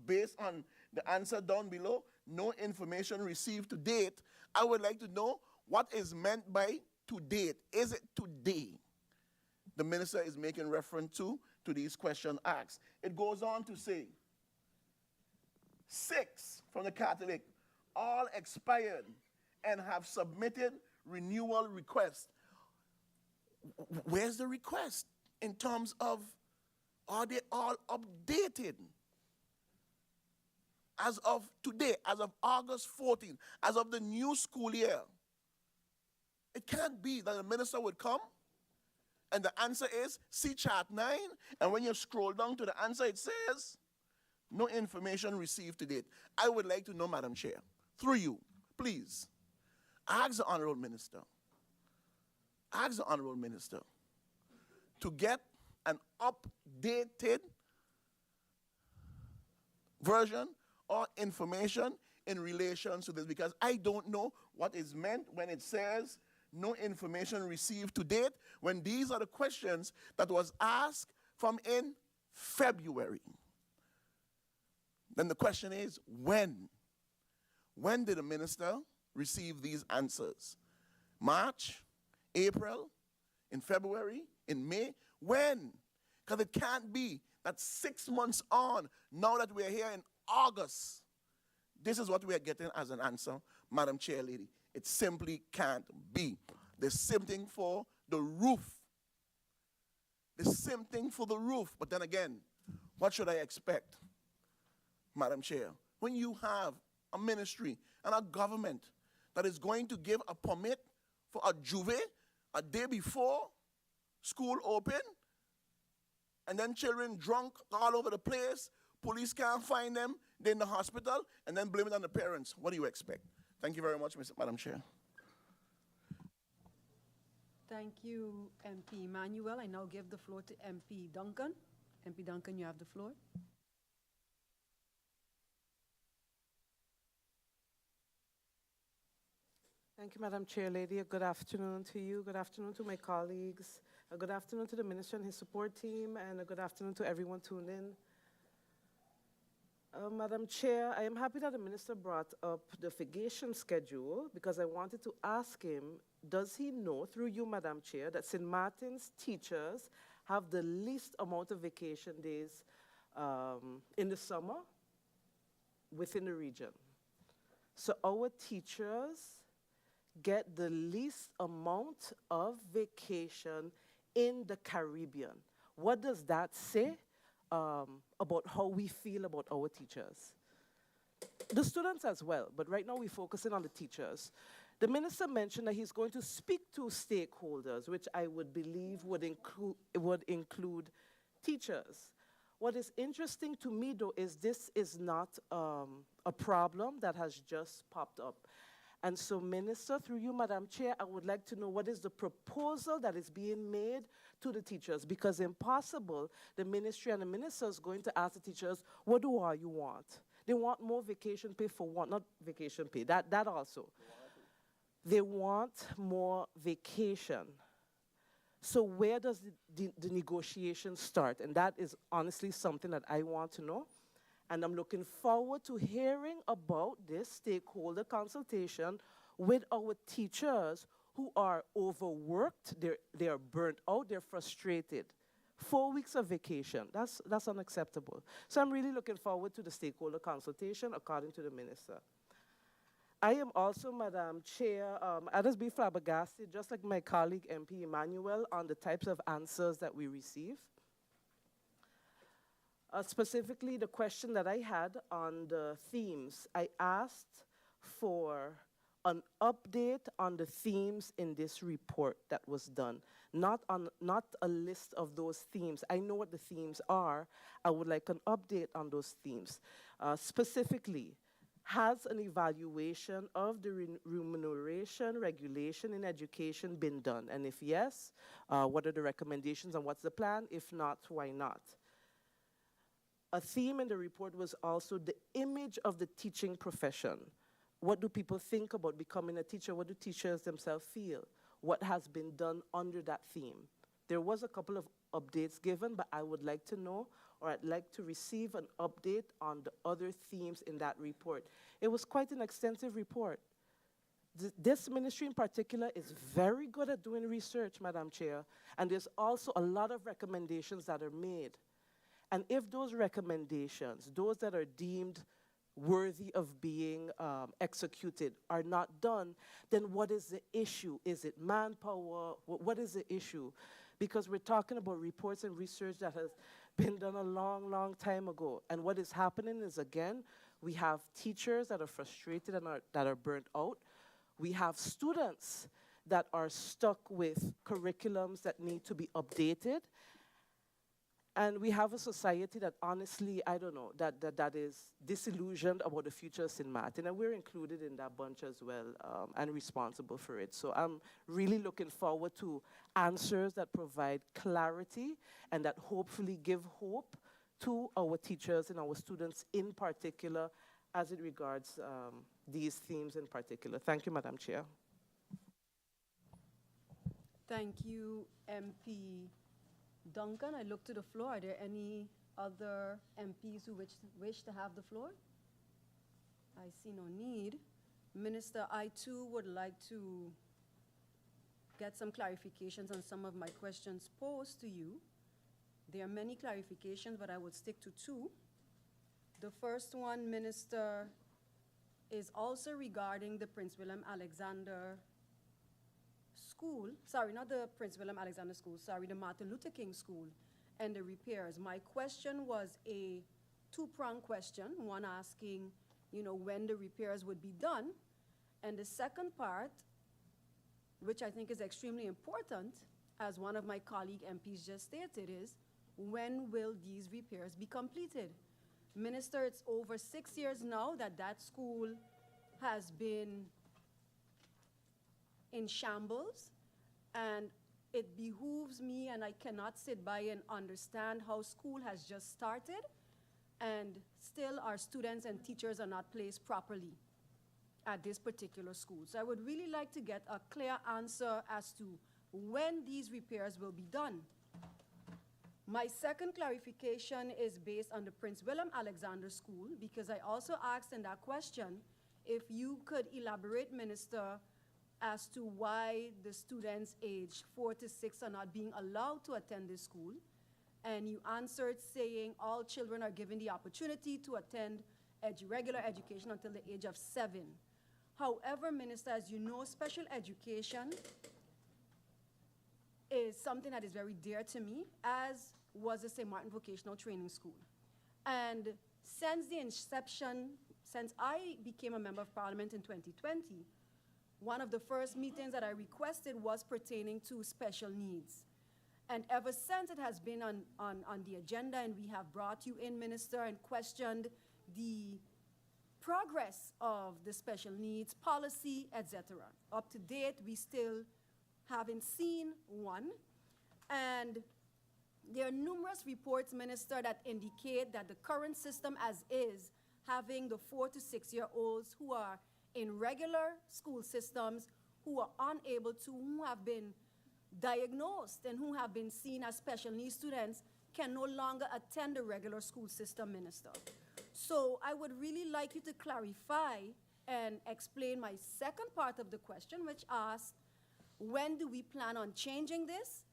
S4: based on the answer down below, no information received to date, I would like to know what is meant by to date. Is it today? The minister is making reference to these questions asked. It goes on to say, 6 from the Catholic, all expired and have submitted renewal requests. Where's the request in terms of, are they all updated? As of today, as of August 14, as of the new school year, it can't be that the minister would come and the answer is, see chart 9, and when you scroll down to the answer, it says, no information received to date. I would like to know, Madam Chair, through you, please, ask the Honorable Minister to get an updated version or information in relation to this, because I don't know what is meant when it says no information received to date, when these are the questions that was asked from in February. Then the question is, when? When did the minister receive these answers? March, April, in February, in May? When? Because it can't be that 6 months on, now that we're here in August, this is what we are getting as an answer, Madam Chair Lady. It simply can't be. The same thing for the roof. The same thing for the roof. But then again, what should I expect, Madam Chair? When you have a ministry and a government that is going to give a permit for a juve a day before school open, and then children drunk all over the place, police can't find them, they're in the hospital, and then blame it on the parents. What do you expect? Thank you very much, Madam Chair.
S1: Thank you, MP Emmanuel. I now give the floor to MP Duncan. MP Duncan, you have the floor.
S5: Thank you, Madam Chair Lady. Good afternoon to you. Good afternoon to my colleagues. Good afternoon to the Minister and his support team, and a good afternoon to everyone tuned in. Madam Chair, I am happy that the Minister brought up the vacation schedule because I wanted to ask him, does he know, through you, Madam Chair, that St. Martin's teachers have the least amount of vacation days in the summer within the region? So our teachers get the least amount of vacation in the Caribbean. What does that say about how we feel about our teachers? The students as well, but right now we're focusing on the teachers. The minister mentioned that he's going to speak to stakeholders, which I would believe would include teachers. What is interesting to me, though, is this is not a problem that has just popped up. And so, Minister, through you, Madam Chair, I would like to know what is the proposal that is being made to the teachers, because impossible, the ministry and the minister is going to ask the teachers, what do all you want? They want more vacation pay for what? Not vacation pay, that also. They want more vacation. So where does the negotiation start? And that is honestly something that I want to know. And I'm looking forward to hearing about this stakeholder consultation with our teachers who are overworked, they are burnt out, they're frustrated. 4 weeks of vacation, that's unacceptable. So I'm really looking forward to the stakeholder consultation according to the minister. I am also, Madam Chair, I just be flabbergasted, just like my colleague MP Emmanuel, on the types of answers that we receive. Specifically, the question that I had on the themes, I asked for an update on the themes in this report that was done, not a list of those themes. I know what the themes are. I would like an update on those themes. Specifically, has an evaluation of the remuneration regulation in education been done? And if yes, what are the recommendations and what's the plan? If not, why not? A theme in the report was also the image of the teaching profession. What do people think about becoming a teacher? What do teachers themselves feel? What has been done under that theme? There was a couple of updates given, but I would like to know, or I'd like to receive an update on the other themes in that report. It was quite an extensive report. This ministry in particular is very good at doing research, Madam Chair, and there's also a lot of recommendations that are made. And if those recommendations, those that are deemed worthy of being executed, are not done, then what is the issue? Is it manpower? What is the issue? Because we're talking about reports and research that has been done a long, long time ago. And what is happening is, again, we have teachers that are frustrated and that are burnt out. We have students that are stuck with curriculums that need to be updated. And we have a society that honestly, I don't know, that is disillusioned about the future of St. Martin, and we're included in that bunch as well, and responsible for it. So I'm really looking forward to answers that provide clarity and that hopefully give hope to our teachers and our students in particular as it regards these themes in particular. Thank you, Madam Chair.
S1: Thank you, MP Duncan. I look to the floor. Are there any other MPs who wish to have the floor? I see no need. Minister, I too would like to get some clarifications on some of my questions posed to you. There are many clarifications, but I would stick to two. The first one, Minister, is also regarding the Prince William Alexander School, sorry, not the Prince William Alexander School, sorry, the Martin Luther King School and the repairs. My question was a two-pronged question, one asking, when the repairs would be done, and the second part, which I think is extremely important, as one of my colleague MPs just stated, is when will these repairs be completed? Minister, it's over 6 years now that school has been in shambles, and it behooves me, and I cannot sit by and understand how school has just started, and still our students and teachers are not placed properly at this particular school. So I would really like to get a clear answer as to when these repairs will be done. My second clarification is based on the Prince William Alexander School, because I also asked in that question if you could elaborate, Minister, as to why the students aged 4 to 6 are not being allowed to attend this school. And you answered saying all children are given the opportunity to attend regular education until the age of 7. However, Minister, as you know, special education is something that is very dear to me, as was the St. Martin Vocational Training School. And since the inception, since I became a member of Parliament in 2020, one of the first meetings that I requested was pertaining to special needs. And ever since, it has been on the agenda, and we have brought you in, Minister, and questioned the progress of the special needs policy, etc. Up to date, we still haven't seen one. And there are numerous reports, Minister, that indicate that the current system as is, having the 4 to 6-year-olds who are in regular school systems, who are unable to, who have been diagnosed and who have been seen as special needs students, can no longer attend the regular school system, Minister. So I would really like you to clarify and explain my second part of the question, which asks, when do we plan on changing this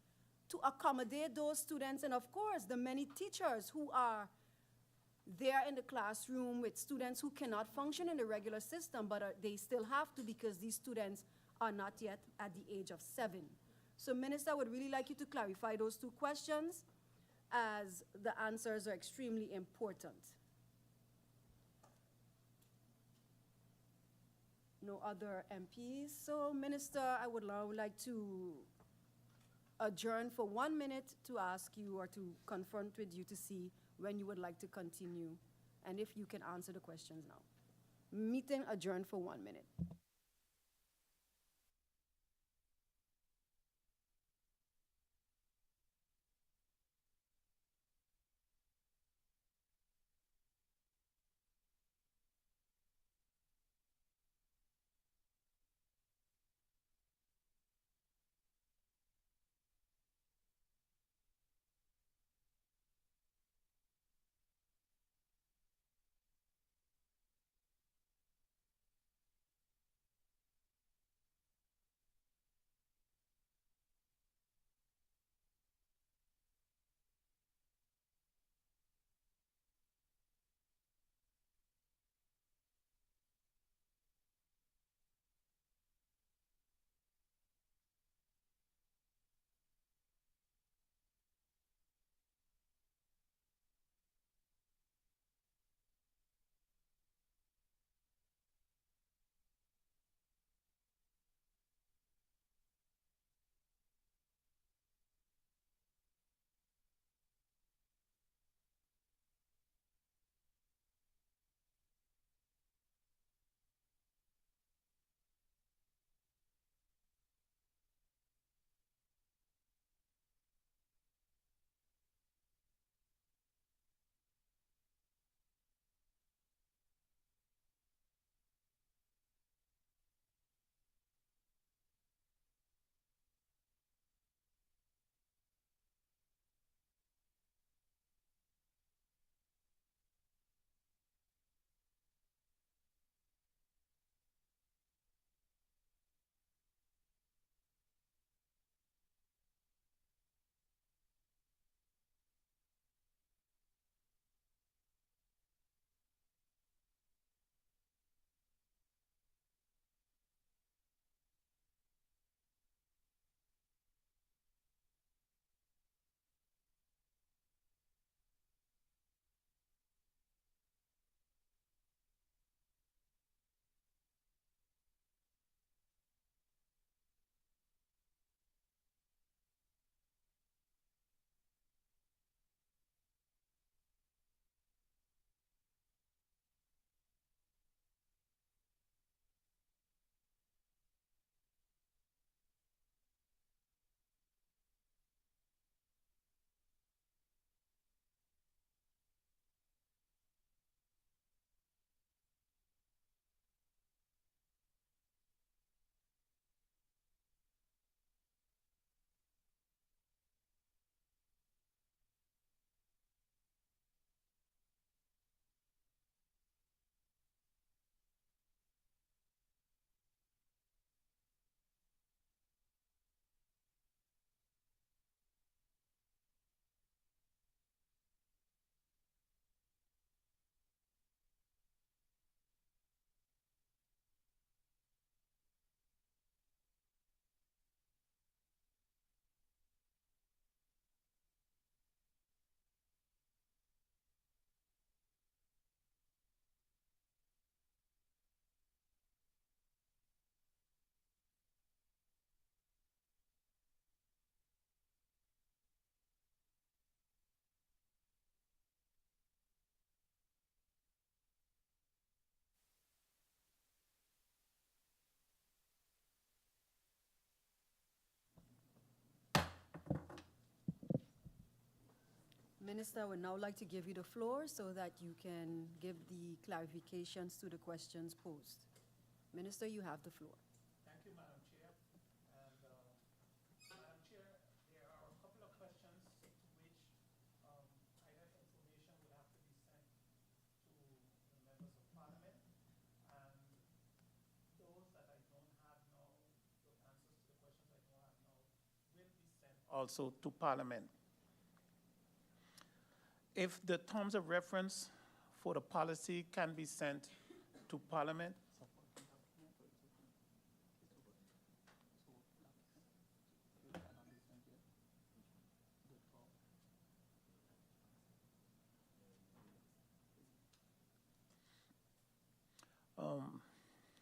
S1: to accommodate those students and, of course, the many teachers who are there in the classroom with students who cannot function in the regular system, but they still have to, because these students are not yet at the age of 7. So, Minister, I would really like you to clarify those two questions, as the answers are extremely important. No other MPs. So, Minister, I would now like to adjourn for 1 minute to ask you, or to confront with you, to see when you would like to continue, and if you can answer the questions now. Meeting adjourned for 1 minute. Minister, I would now like to give you the floor so that you can give the clarifications to the questions posed. Minister, you have the floor.
S2: Thank you, Madam Chair. And, Madam Chair, there are a couple of questions to which either information will have to be sent to the members of Parliament, and those that I don't have now, the answers to the questions I don't have now, will be sent also to Parliament. If the terms of reference for the policy can be sent to Parliament,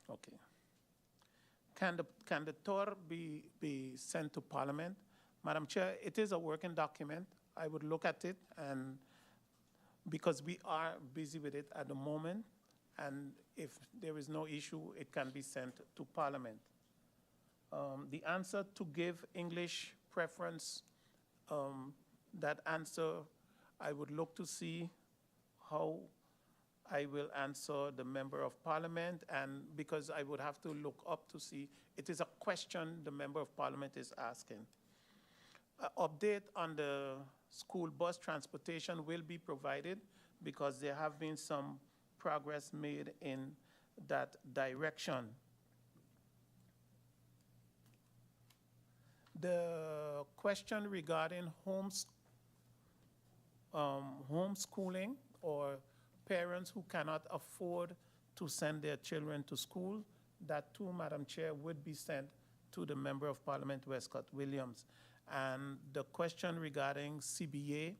S2: okay. Can the TOR be sent to Parliament? Madam Chair, it is a working document. I would look at it, and because we are busy with it at the moment, and if there is no issue, it can be sent to Parliament. The answer to give English preference, that answer, I would look to see how I will answer the Member of Parliament, and because I would have to look up to see, it is a question the Member of Parliament is asking. Update on the school bus transportation will be provided because there have been some progress made in that direction. The question regarding homeschooling or parents who cannot afford to send their children to school, that too, Madam Chair, would be sent to the Member of Parliament, Westcott Williams. And the question regarding CBA,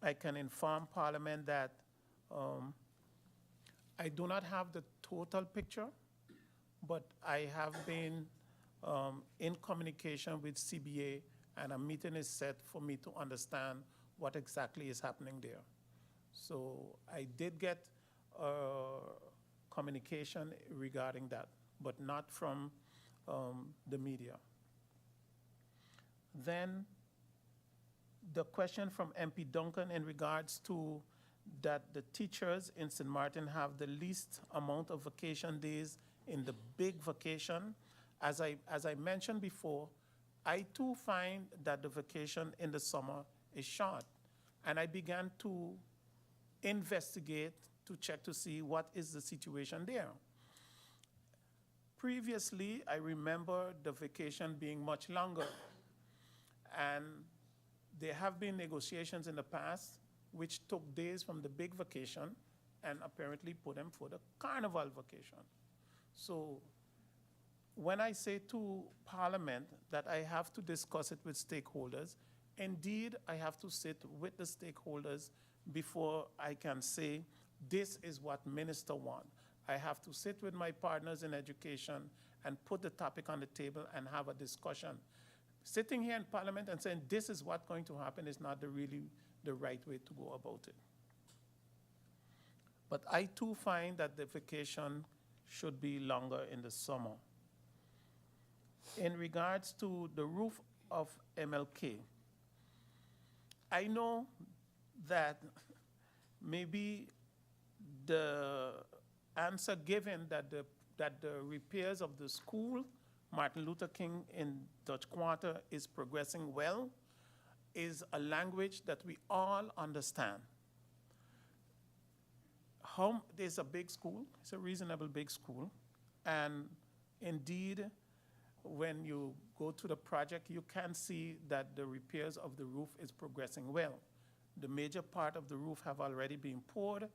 S2: I can inform Parliament that I do not have the total picture, but I have been in communication with CBA, and a meeting is set for me to understand what exactly is happening there. So I did get communication regarding that, but not from the media. Then the question from MP Duncan in regards to that the teachers in St. Martin have the least amount of vacation days in the big vacation. As I mentioned before, I too find that the vacation in the summer is short. And I began to investigate to check to see what is the situation there. Previously, I remember the vacation being much longer. And there have been negotiations in the past which took days from the big vacation and apparently put them for the carnival vacation. So when I say to Parliament that I have to discuss it with stakeholders, indeed I have to sit with the stakeholders before I can say this is what minister wants. I have to sit with my partners in education and put the topic on the table and have a discussion. Sitting here in Parliament and saying this is what's going to happen is not really the right way to go about it. But I too find that the vacation should be longer in the summer. In regards to the roof of MLK, I know that maybe the answer given that the repairs of the school, Martin Luther King in Dutch Quarter, is progressing well, is a language that we all understand. There's a big school, it's a reasonable big school, and indeed, when you go to the project, you can see that the repairs of the roof is progressing well. The major part of the roof have already been poured,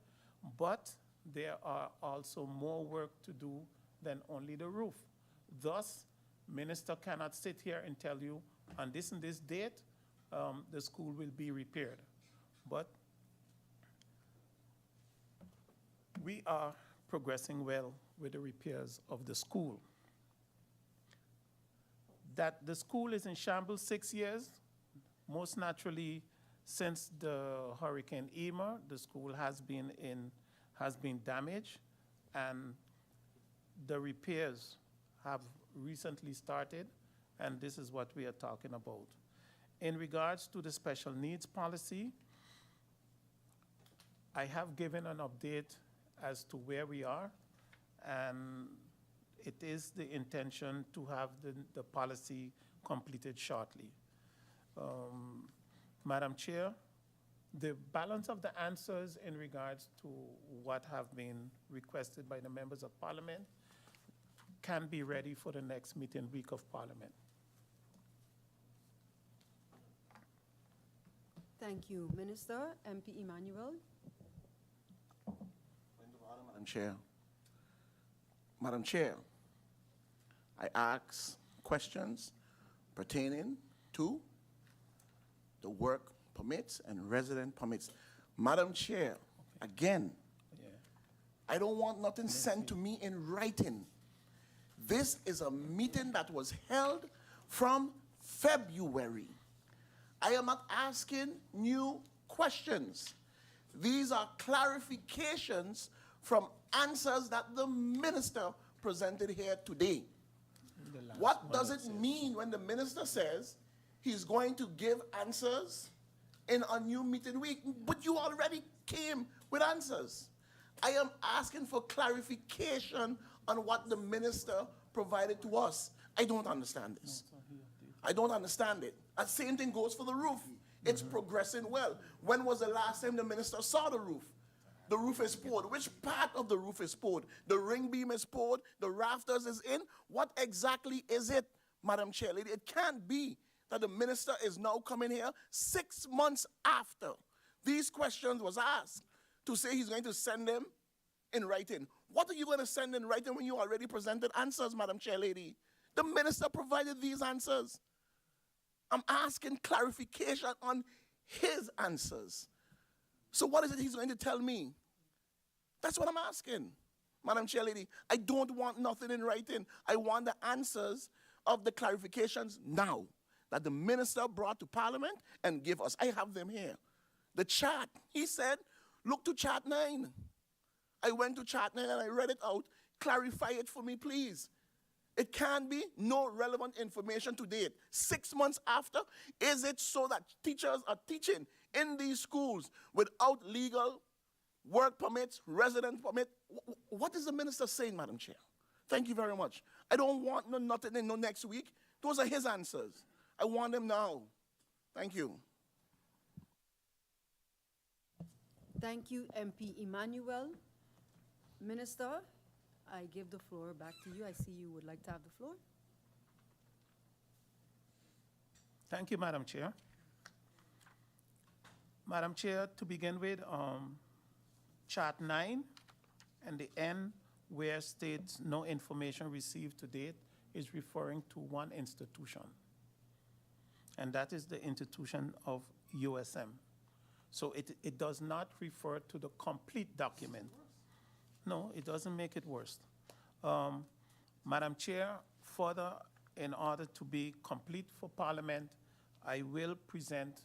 S2: but there are also more work to do than only the roof. Thus, minister cannot sit here and tell you on this and this date, the school will be repaired. But we are progressing well with the repairs of the school. That the school is in shambles 6 years, most naturally since the Hurricane Irma, the school has been damaged, and the repairs have recently started, and this is what we are talking about. In regards to the special needs policy, I have given an update as to where we are, and it is the intention to have the policy completed shortly. Madam Chair, the balance of the answers in regards to what have been requested by the members of Parliament can be ready for the next meeting week of Parliament.
S1: Thank you, Minister. MP Emmanuel.
S4: Point of order, Madam Chair. Madam Chair, I ask questions pertaining to the work permits and resident permits. Madam Chair, again, I don't want nothing sent to me in writing. This is a meeting that was held from February. I am not asking new questions. These are clarifications from answers that the minister presented here today. What does it mean when the minister says he's going to give answers in a new meeting week, but you already came with answers? I am asking for clarification on what the minister provided to us. I don't understand this. I don't understand it. The same thing goes for the roof. It's progressing well. When was the last time the minister saw the roof? The roof is poured. Which part of the roof is poured? The ring beam is poured, the rafters is in. What exactly is it, Madam Chair Lady? It can't be that the minister is now coming here 6 months after these questions was asked to say he's going to send them in writing. What are you going to send in writing when you already presented answers, Madam Chair Lady? The minister provided these answers. I'm asking clarification on his answers. So what is it he's going to tell me? That's what I'm asking, Madam Chair Lady. I don't want nothing in writing. I want the answers of the clarifications now that the minister brought to Parliament and gave us. I have them here. The chart, he said, look to chart 9. I went to chart 9 and I read it out. Clarify it for me, please. It can be no relevant information to date. 6 months after, is it so that teachers are teaching in these schools without legal work permits, resident permit? What is the minister saying, Madam Chair? Thank you very much. I don't want nothing in no next week. Those are his answers. I want them now. Thank you.
S1: Thank you, MP Emmanuel. Minister, I give the floor back to you. I see you would like to have the floor.
S2: Thank you, Madam Chair. Madam Chair, to begin with, chart 9 and the end where states no information received to date is referring to one institution, and that is the institution of USM. So it does not refer to the complete document. No, it doesn't make it worse. Madam Chair, further, in order to be complete for Parliament, I will present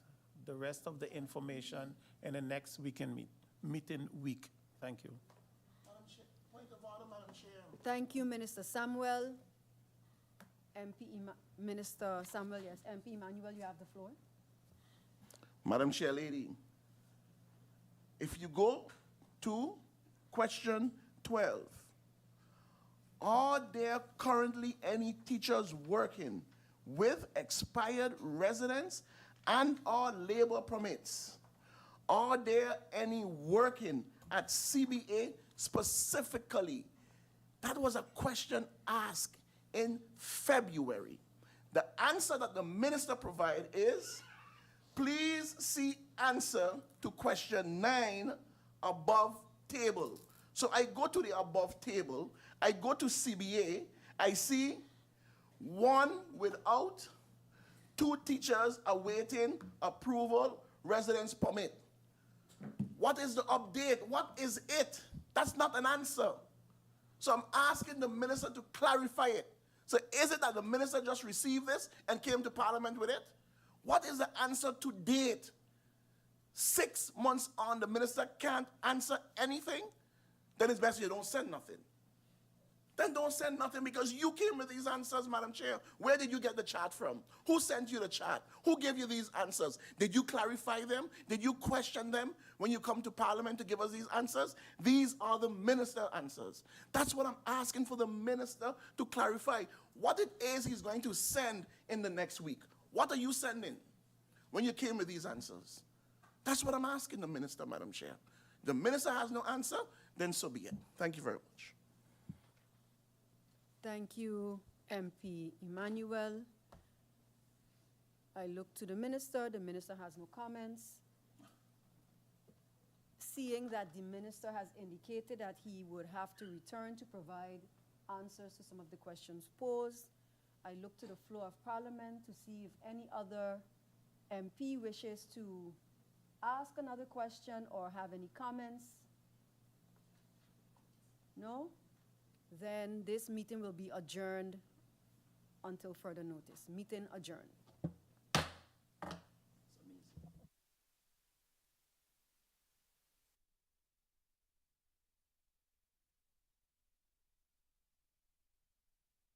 S2: the rest of the information in the next meeting week. Thank you.
S4: Madam Chair, point of order, Madam Chair.
S1: Thank you, Minister Samuel. Minister Samuel, yes. MP Emmanuel, you have the floor.
S4: Madam Chair Lady, if you go to question 12, are there currently any teachers working with expired residence and or labor permits? Are there any working at CBA specifically? That was a question asked in February. The answer that the minister provided is, please see answer to question 9 above table. So I go to the above table, I go to CBA, I see 1 without, 2 teachers awaiting approval, residence permit. What is the update? What is it? That's not an answer. So I'm asking the minister to clarify it. So is it that the minister just received this and came to Parliament with it? What is the answer to date? 6 months on, the minister can't answer anything? Then it's best you don't send nothing. Then don't send nothing because you came with these answers, Madam Chair. Where did you get the chart from? Who sent you the chart? Who gave you these answers? Did you clarify them? Did you question them when you come to Parliament to give us these answers? These are the minister answers. That's what I'm asking for the minister to clarify. What it is he's going to send in the next week. What are you sending when you came with these answers? That's what I'm asking the minister, Madam Chair. The minister has no answer, then so be it. Thank you very much.
S1: Thank you, MP Emmanuel. I look to the minister. The minister has no comments. Seeing that the minister has indicated that he would have to return to provide answers to some of the questions posed, I look to the floor of Parliament to see if any other MP wishes to ask another question or have any comments. No? Then this meeting will be adjourned until further notice. Meeting adjourned.